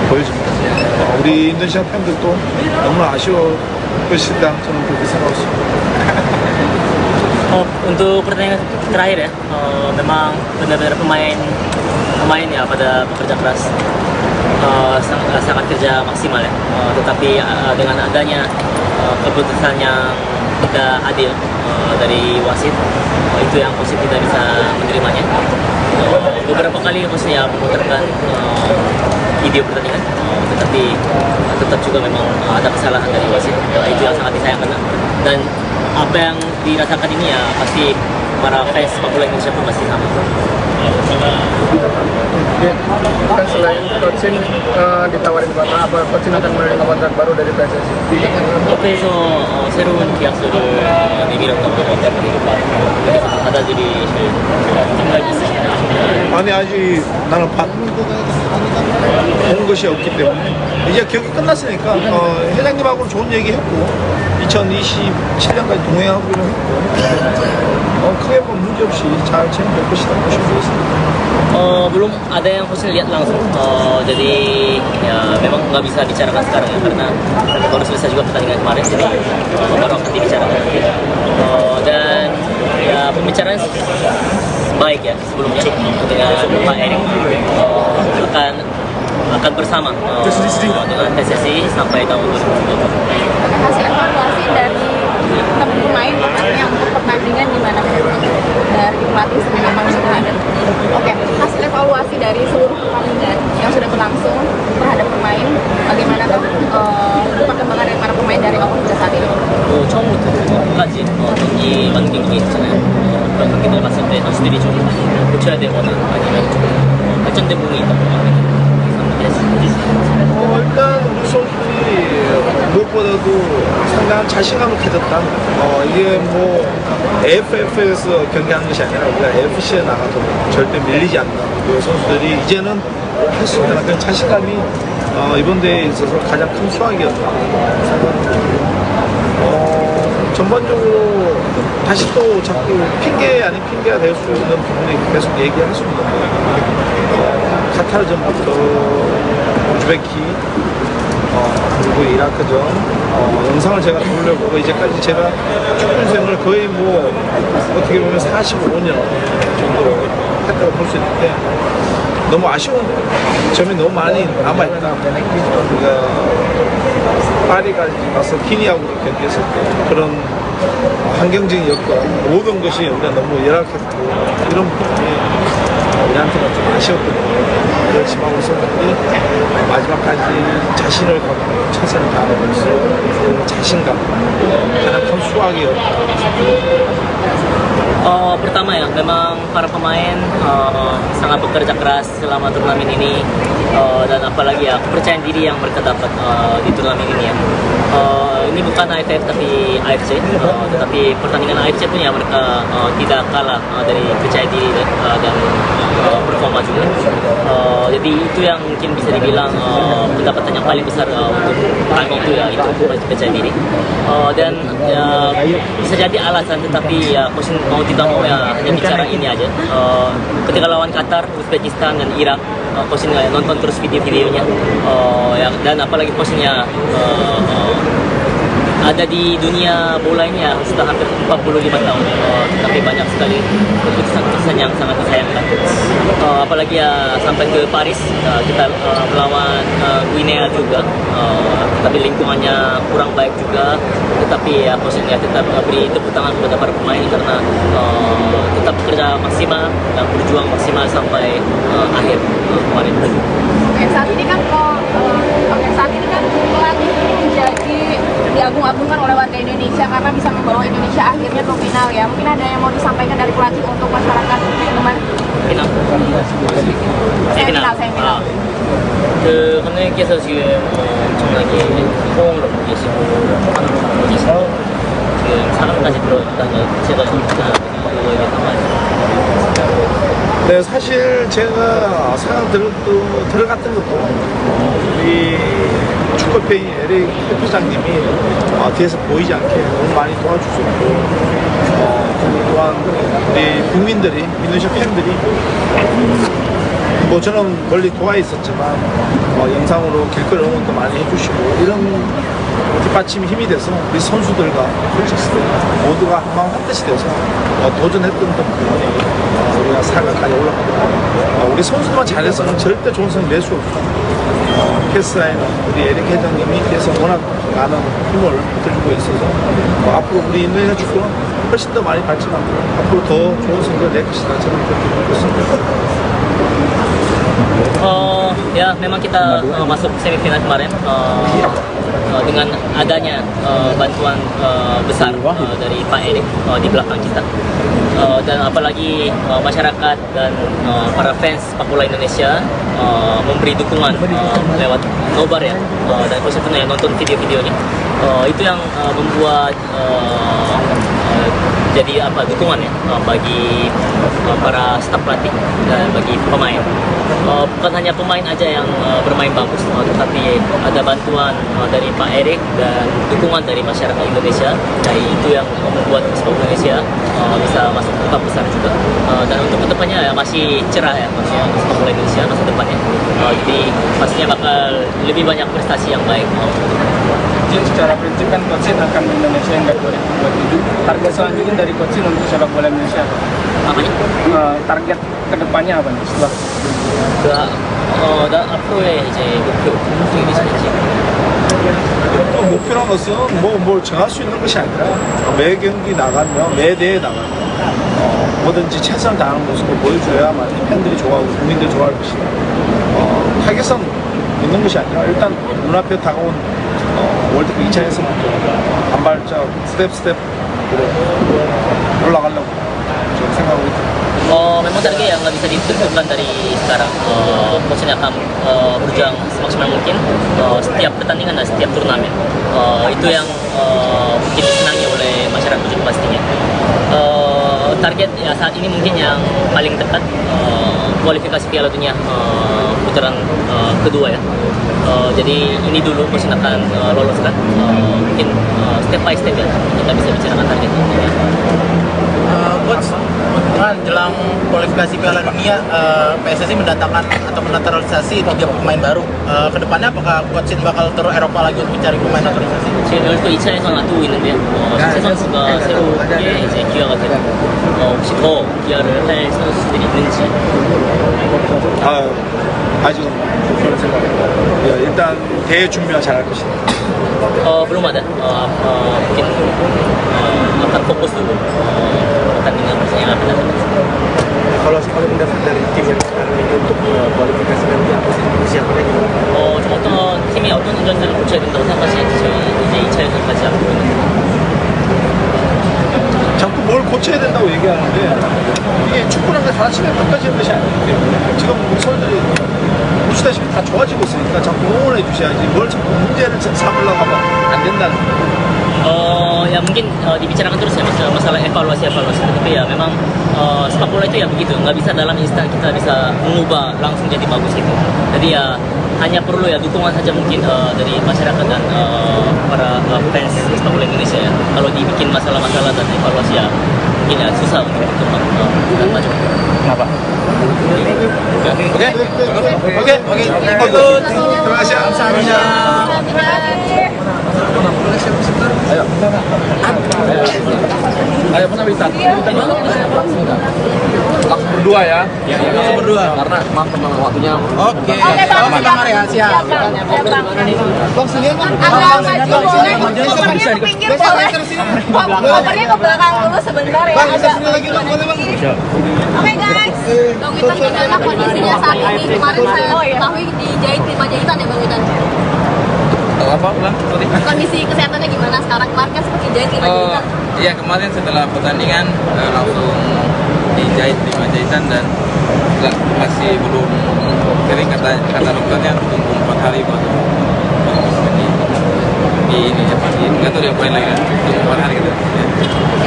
보여집니다. 우리 인도네시아 팬들도 너무나 아쉬울 것이다, 저는 그렇게 생각하고 있습니다. Untuk pertandingan terakhir ya, memang benar-benar pemain ya pada bekerja keras, sangat kerja maksimal ya. Tetapi dengan adanya keputusan yang tidak adil dari wasit, itu yang wasit tidak bisa menerimanya. Beberapa kali wasit memutarkan video pertandingan, tetapi tetap juga memang ada kesalahan dari wasit. Itu yang sangat disayangkan. Dan apa yang dirasakan ini ya pasti para fans sepak bola Indonesia pun pasti sama. Kan selain coaching ditawarin kontrak, apa coaching akan menerima kontrak baru dari PSSI? OP에서 새로운 계약서를 내밀었다고 합니다. 그래서 받아들이실 생각이 있으신가요? 아니 아직 나는 본 것이 없기 때문에 이제 경기 끝났으니까 회장님하고는 좋은 얘기 했고 2027년까지 동행하기로 했고 크게 뭐 문제 없이 잘 진행될 것이다 보시면 되겠습니다. Belum ada yang Husin lihat langsung, jadi ya memang nggak bisa bicarakan sekarang ya karena baru selesai juga pertandingan kemarin, jadi baru akan dibicarakan nanti. Dan ya pembicaraan baik ya sebelumnya dengan Pak Erik, akan bersama dengan PSSI sampai tahun 2020. Hasil evaluasi dari teman pemain tepatnya untuk pertandingan gimana dari pelatih sendiri memang sudah ada. Oke, hasil evaluasi dari seluruh pertandingan yang sudah berlangsung terhadap pemain, bagaimana perkembangan dari para pemain dari awal hingga saat ini? 처음부터 끝까지 경기 많은 경기 있잖아요. 그런 경기들 봤을 때 선수들이 좀 고쳐야 되거나 아니면 좀 발전된 부분이 있다고 생각합니다. 일단 우리 선수들이 무엇보다도 상당한 자신감을 가졌다. 이게 뭐 AFF에서 경기하는 것이 아니라 우리가 AFC에 나가도 절대 밀리지 않는 그 선수들이 이제는 할 수 있다는 그런 자신감이 이번 대회에 있어서 가장 큰 수확이었다 생각합니다. 전반적으로 다시 또 자꾸 핑계 아닌 핑계가 될 수 있는 부분이 계속 얘기할 수 있는데 카타르전부터 우즈베키 그리고 이라크전 영상을 제가 돌려보고 이제까지 제가 축구 인생을 거의 뭐 어떻게 보면 45년 정도 했다고 볼 수 있는데 너무 아쉬운 점이 너무 많이 남아있다. 우리가 파리까지 가서 기니하고 경기했을 때 그런 환경적인 여건 모든 것이 우리가 너무 열악했고 이런 부분이 우리한테는 좀 아쉬웠거든요. 그렇지만 우리 선수들이 마지막까지 자신을 갖고 최선을 다하는 것이 그 자신감 가장 큰 수확이었다. Pertama ya, memang para pemain sangat bekerja keras selama turnamen ini dan apalagi ya kepercayaan diri yang mereka dapat di turnamen ini ya. Ini bukan AFF tapi AFC, tetapi pertandingan AFC pun ya mereka tidak kalah dari percaya diri dan performa juga. Jadi itu yang mungkin bisa dibilang pendapatan yang paling besar untuk kami itu ya, itu percaya diri. Dan ya, bisa jadi alasan, tetapi ya coach mau tidak mau ya hanya bicara ini aja. Ketika lawan Qatar, Uzbekistan dan Irak, coach nonton terus video-videonya. Ya, dan apalagi coachnya ada di dunia bola ini ya sudah hampir 45 tahun, tapi banyak sekali keputusan-keputusan yang sangat disayangkan. Apalagi ya sampai ke Paris, kita melawan Guinea juga, tapi lingkungannya kurang baik juga. Tetapi ya coachnya tetap beri tepuk tangan kepada para pemain karena tetap bekerja maksimal dan berjuang maksimal sampai akhir kemarin. Saat ini kan pelatih ini menjadi diagung-agungkan oleh warga Indonesia karena bisa membawa Indonesia akhirnya ke final ya. Mungkin ada yang mau disampaikan dari pelatih untuk masyarakat teman. Final. Semifinal. 그 감독님께서 지금 엄청나게 호응을 얻고 계시고 하는 거 보고 계시고 지금 4강까지 들어왔다는 제가 좀 그거에 대해서 네, 사실 제가 상황 들어갔던 것도 우리 축구협회 에릭 회장님이 뒤에서 보이지 않게 너무 많이 도와주셨고 또한 우리 국민들이, 인도네시아 팬들이 뭐 저는 멀리 도와 있었지만 영상으로 길거리 응원도 많이 해주시고 이런 뒷받침이 힘이 돼서 우리 선수들과 코치스들 모두가 한마음 한뜻이 돼서 도전했던 덕분에 우리가 4강까지 올라가고 우리 선수들만 잘해서는 절대 좋은 성적 낼 수 없고 패스라인은 우리 에릭 회장님이 계속 워낙 많은 힘을 들고 있어서 앞으로 우리 인도네시아 축구는 훨씬 더 많이 발전하고 앞으로 더 좋은 성적을 낼 것이다 저는 그렇게 믿고 있습니다. Ya memang kita masuk semifinal kemarin dengan adanya bantuan besar dari Pak Erik di belakang kita, dan apalagi masyarakat dan para fans sepak bola Indonesia memberi dukungan lewat nobar ya, dan coach itu nonton video-videonya, itu yang membuat jadi dukungan ya bagi para staf pelatih dan bagi pemain. Bukan hanya pemain aja yang bermain bagus, tetapi ada bantuan dari Pak Erik dan dukungan dari masyarakat Indonesia. Jadi itu yang membuat sepak bola Indonesia bisa masuk ke empat besar juga. Dan untuk kedepannya ya masih cerah ya sepak bola Indonesia masa depannya. Jadi pastinya bakal lebih banyak prestasi yang baik. Jadi secara prinsip kan Coach akan Indonesia hingga 2027. Target selanjutnya dari Coach untuk sepak bola Indonesia apa nih? Target kedepannya apa nih setelah? 앞으로의 이제 목표 어떻게 되시는지. 목표란 것은 뭘 정할 수 있는 것이 아니라 매 경기 나가면 매 대회 나가면 뭐든지 최선을 다하는 모습을 보여줘야만 팬들이 좋아하고 국민들이 좋아할 것이다. 타겟은 있는 것이 아니라 일단 눈앞에 다가온 월드컵 2차 예선부터 한 발짝 스텝 올라가려고 저는 생각하고 있습니다. Memang target yang nggak bisa ditentukan dari sekarang. Coachnya akan berjuang semaksimal mungkin setiap pertandingan dan setiap turnamen. Itu yang mungkin disenangi oleh masyarakat juga pastinya. Target ya saat ini mungkin yang paling dekat kualifikasi Piala Dunia putaran kedua ya. Jadi ini dulu coach akan loloskan. Mungkin step by step ya kita bisa bicarakan target ini. Coach, kan jelang kualifikasi Piala Dunia, PSSI mendatangkan atau menaturalisasi 3 pemain baru. Kedepannya apakah Coach bakal turun Eropa lagi untuk mencari pemain naturalisasi? 지금 12차에서 놔두고 있는데요. 세 선수가 새롭게 이제 기화가 되고 혹시 더 기화를 할 선수들이 있는지. 아직은 목표는 생각합니다. 일단 대회 준비만 잘할 것이다. Belum ada. Mungkin akan fokus dulu pertandingan yang akan datang. Kalau mendaftar dari tim yang sekarang ini untuk kualifikasi nanti apa sih persiapannya gimana? 어떤 팀이 어떤 전제를 고쳐야 된다고 생각하시는지 저희 이제 2차 예선까지 하고 있는데 자꾸 뭘 고쳐야 된다고 얘기하는데 이게 축구라는 게 하나씩은 바꿔지는 것이 아니기 때문에 지금 우리 선수들이 보시다시피 다 좋아지고 있으니까 자꾸 응원해 주셔야지 뭘 자꾸 문제를 삼으려고 하면 안 된다는 거예요. Ya mungkin dibicarakan terus ya masalah evaluasi tapi ya memang sepak bola itu ya begitu, nggak bisa dalam instan kita bisa mengubah langsung jadi bagus gitu. Jadi ya hanya perlu ya dukungan saja mungkin dari masyarakat dan para fans sepak bola Indonesia ya. Kalau dibikin masalah-masalah dan evaluasi ya mungkin ya susah untuk berkembang dan maju. Kenapa? Oke. Terima kasih. Ayo penawitan. Langsung berdua ya. Langsung berdua. Karena maaf teman waktunya. Oke. Bang ya, siap. Bang sini agak maju boleh, kopernya ke pinggir boleh. Kopernya ke belakang dulu sebentar ya. Oke guys, Bang Witan gimana kondisinya saat ini? Kemarin saya ketahui dijahit di Panjaitan ya Bang Witan? Apa ulang? Kondisi kesehatannya gimana sekarang? Kemarin kan seperti jahit di Panjaitan. Iya, kemarin setelah pertandingan langsung dijahit di Panjaitan dan masih belum kering, kata dokternya tunggu 4 hari baru di ini apa di nggak tahu dia apain lagi kan, tunggu 4 hari gitu.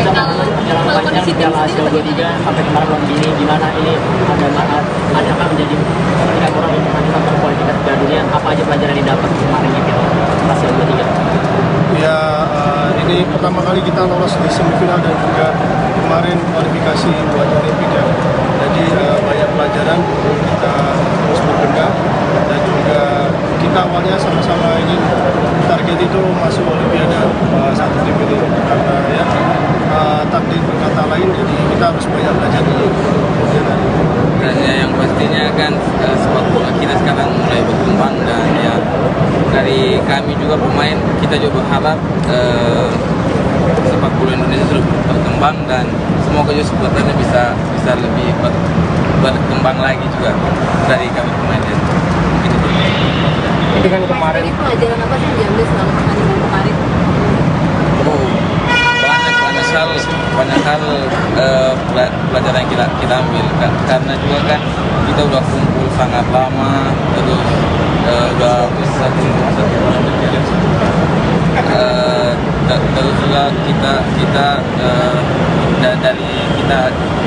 Kalau kondisi tim sendiri bagaimana? Sampai kemarin lawan Gini gimana ini ada akan menjadi ketika orang untuk nanti kualifikasi Piala Dunia, apa aja pelajaran yang didapat kemarin di Piala 23? Ya, ini pertama kali kita lolos di semifinal dan juga kemarin kualifikasi buat Olimpik ya. Jadi banyak pelajaran kita terus berbenah dan juga kita awalnya sama-sama ingin target itu masuk Olimpiade satu tim ini karena ya takdir berkata lain, jadi kita harus banyak belajar dulu. Dan ya, yang pastinya kan sepak bola kita sekarang mulai berkembang dan ya dari kami juga pemain kita juga berharap sepak bola Indonesia terus berkembang dan semoga juga supporternya bisa lebih berkembang lagi juga dari kami pemain. Ini kan kemarin Ini pelajaran apa sih yang diambil selama pertandingan kemarin? banyak hal pelajaran yang kita ambil karena juga kan kita udah kumpul sangat lama, terus udah satu bulan terus juga kita dari kita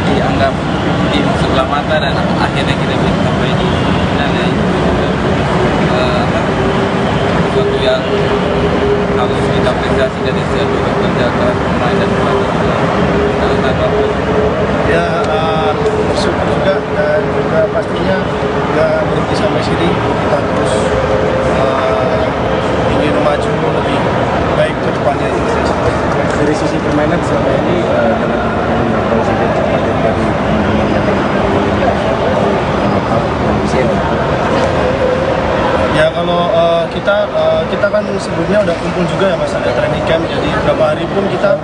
dianggap tim sebelah mata dan akhirnya kita bisa sampai di final sesuatu yang harus kita apresiasi dari seluruh kerja keras pemain dan pelatih. Ya, bersyukur juga dan juga pastinya nggak berhenti sampai sini, kita terus ingin maju lebih baik ke depannya. Dari sisi permainan selama ini dengan presiden target dari ya kalau kita kan sebelumnya udah kumpul juga ya Mas, ada training camp, jadi beberapa hari pun kita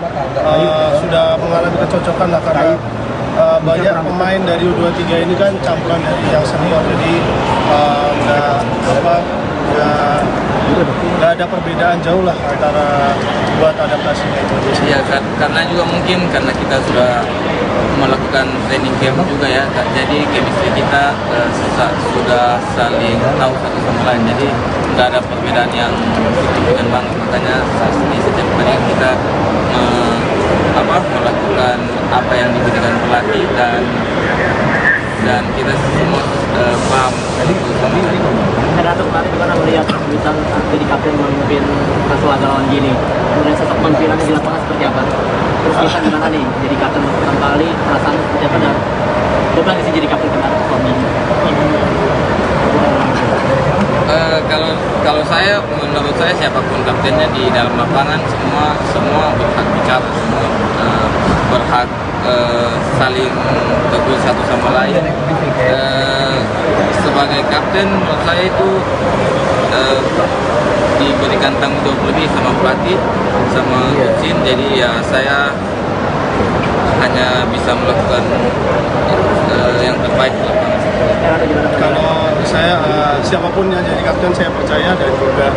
sudah mengalami kecocokan lah karena banyak pemain dari U23 ini kan campuran dari yang senior, jadi nggak ada perbedaan jauh lah antara buat adaptasinya itu. Ya karena juga mungkin karena kita sudah melakukan training camp juga ya, jadi chemistry kita sudah saling tahu satu sama lain, jadi nggak ada perbedaan yang signifikan banget, makanya di setiap pertandingan kita melakukan apa yang diberikan pelatih dan kita semua paham itu sama lain. Ratu kemarin gimana melihat Witan jadi kapten memimpin laga lawan Gini, kemudian sosok penampilannya di lapangan seperti apa? Terus Witan gimana nih jadi kapten pertama kali, perasaan seperti apa dan beban sih jadi kapten kemarin suami? Kalau menurut saya siapapun kaptennya di dalam lapangan semua berhak bicara, semua berhak saling tegur satu sama lain. Sebagai kapten menurut saya itu diberikan tanggung jawab lebih sama pelatih, sama coach. Jadi ya saya hanya bisa melakukan yang terbaik di lapangan. Kalau saya siapapun yang jadi kapten saya percaya, dan juga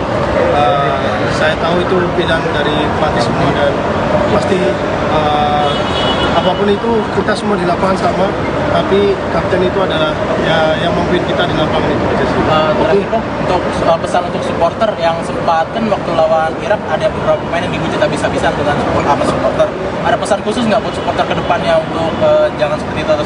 saya tahu itu pilihan dari pelatih semua, dan pasti apapun itu kita semua di lapangan sama, tapi kapten itu adalah ya yang memimpin kita di lapangan itu aja sih. Terakhir dong, untuk pesan untuk supporter yang sempat kan waktu lawan Irak ada beberapa pemain yang dihujat habis-habisan dengan supporter. Ada pesan khusus nggak buat supporter ke depannya untuk jangan seperti itu atau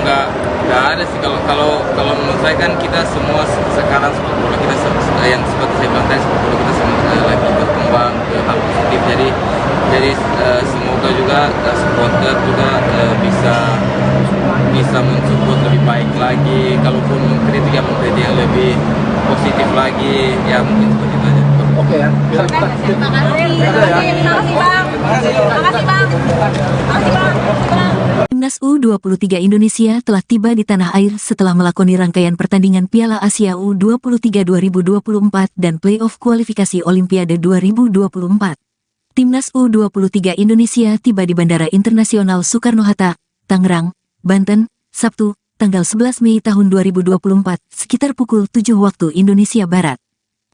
Enggak ada sih. Kalau menurut saya kan kita semua sekarang sepak bola kita yang seperti saya bilang tadi, sepak bola kita lagi berkembang ke hal positif. Jadi semoga juga supporter juga bisa mensupport lebih baik lagi. Kalaupun mengkritik yang lebih positif lagi, ya mungkin seperti itu aja. Oke ya. Terima kasih Bang. Makasih Bang. Timnas U23 Indonesia telah tiba di tanah air setelah melakoni rangkaian pertandingan Piala Asia U23 2024 dan playoff kualifikasi Olimpiade 2024. Timnas U23 Indonesia tiba di Bandara Internasional Soekarno-Hatta, Tangerang, Banten, Sabtu, tanggal 11 Mei tahun 2024, sekitar pukul 7 waktu Indonesia Barat.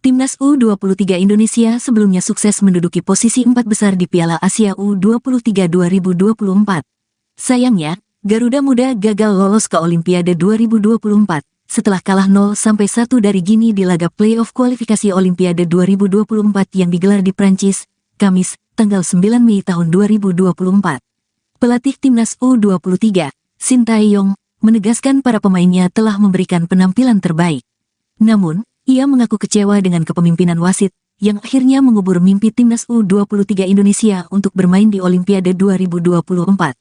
Timnas U23 Indonesia sebelumnya sukses menduduki posisi 4 besar di Piala Asia U23 2024. Sayangnya, Garuda Muda gagal lolos ke Olimpiade 2024 setelah kalah 0-1 dari Gini di laga playoff kualifikasi Olimpiade 2024 yang digelar di Prancis, Kamis, tanggal 9 Mei tahun 2024. Pelatih Timnas U23, Shin Tae-yong, menegaskan para pemainnya telah memberikan penampilan terbaik. Namun, ia mengaku kecewa dengan kepemimpinan wasit, yang akhirnya mengubur mimpi Timnas U23 Indonesia untuk bermain di Olimpiade 2024.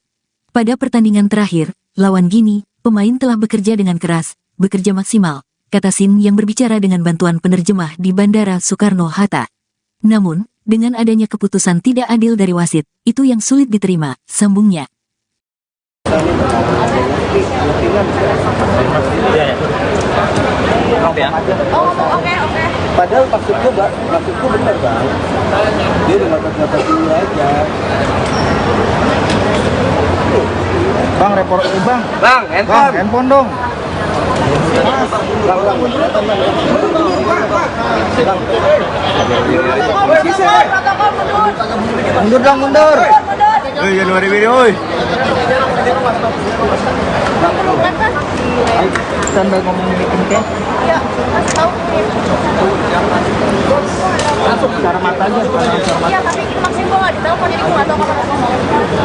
Pada pertandingan terakhir, lawan Gini, pemain telah bekerja dengan keras, bekerja maksimal, kata Shin yang berbicara dengan bantuan penerjemah di Bandara Soekarno-Hatta. Namun, dengan adanya keputusan tidak adil dari wasit, itu yang sulit diterima, sambungnya. Oke. Padahal maksudku benar bang, dia udah ngatas dulu aja. Bang, report bang. Bang, Handphone dong. Mundur. Januari video, oi. Sambil ngomong meeting teh. Iya, kasih tahu. Langsung secara mata aja. Iya, tapi maksud gue nggak ditelepon, jadi gue nggak tahu kapan ngomong.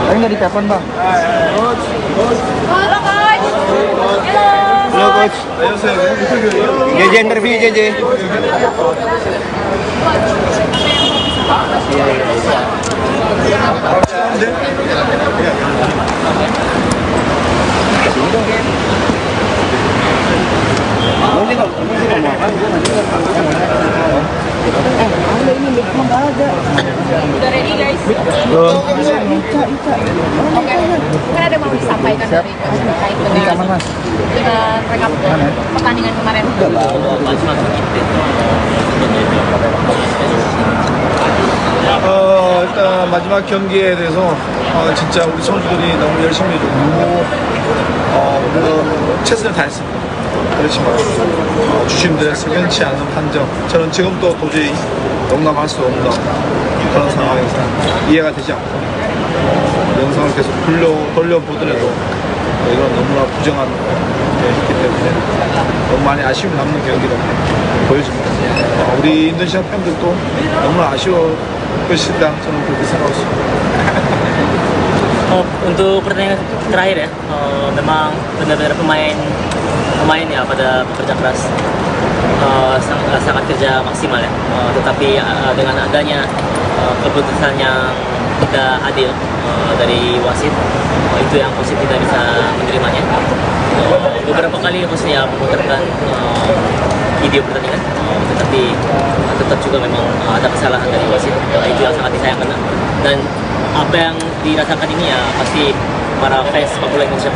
Tapi nggak ditelepon bang. Halo, Coach. Halo coach. JJ interview JJ. Udah ready guys? Belum. Oke. Mungkin ada mau disampaikan dari Coach terkait dengan rekap pertandingan kemarin. 일단 마지막 경기에 대해서 진짜 우리 선수들이 너무 열심히 해줬고 우리는 최선을 다했습니다. 그렇지만 주심들의 석연치 않은 판정, 저는 지금도 도저히 용납할 수 없는 그런 상황에서 이해가 되지 않고 영상을 계속 돌려보더라도 이건 너무나 부정한 했기 때문에 너무 많이 아쉬움이 남는 경기로 보여집니다. 우리 인도네시아 팬들도 너무나 아쉬워 것이다, 저는 그렇게 생각하고 있습니다. Untuk pertandingan terakhir ya, memang benar-benar pemain ya pada bekerja keras, sangat kerja maksimal ya. Tetapi dengan adanya keputusan yang tidak adil dari wasit, itu yang wasit tidak bisa menerimanya. Beberapa kali wasit ya memutarkan video pertandingan, tetapi tetap juga memang ada kesalahan dari wasit. Itu yang sangat disayangkan, dan apa yang dirasakan ini ya pasti para fans sepak bola Indonesia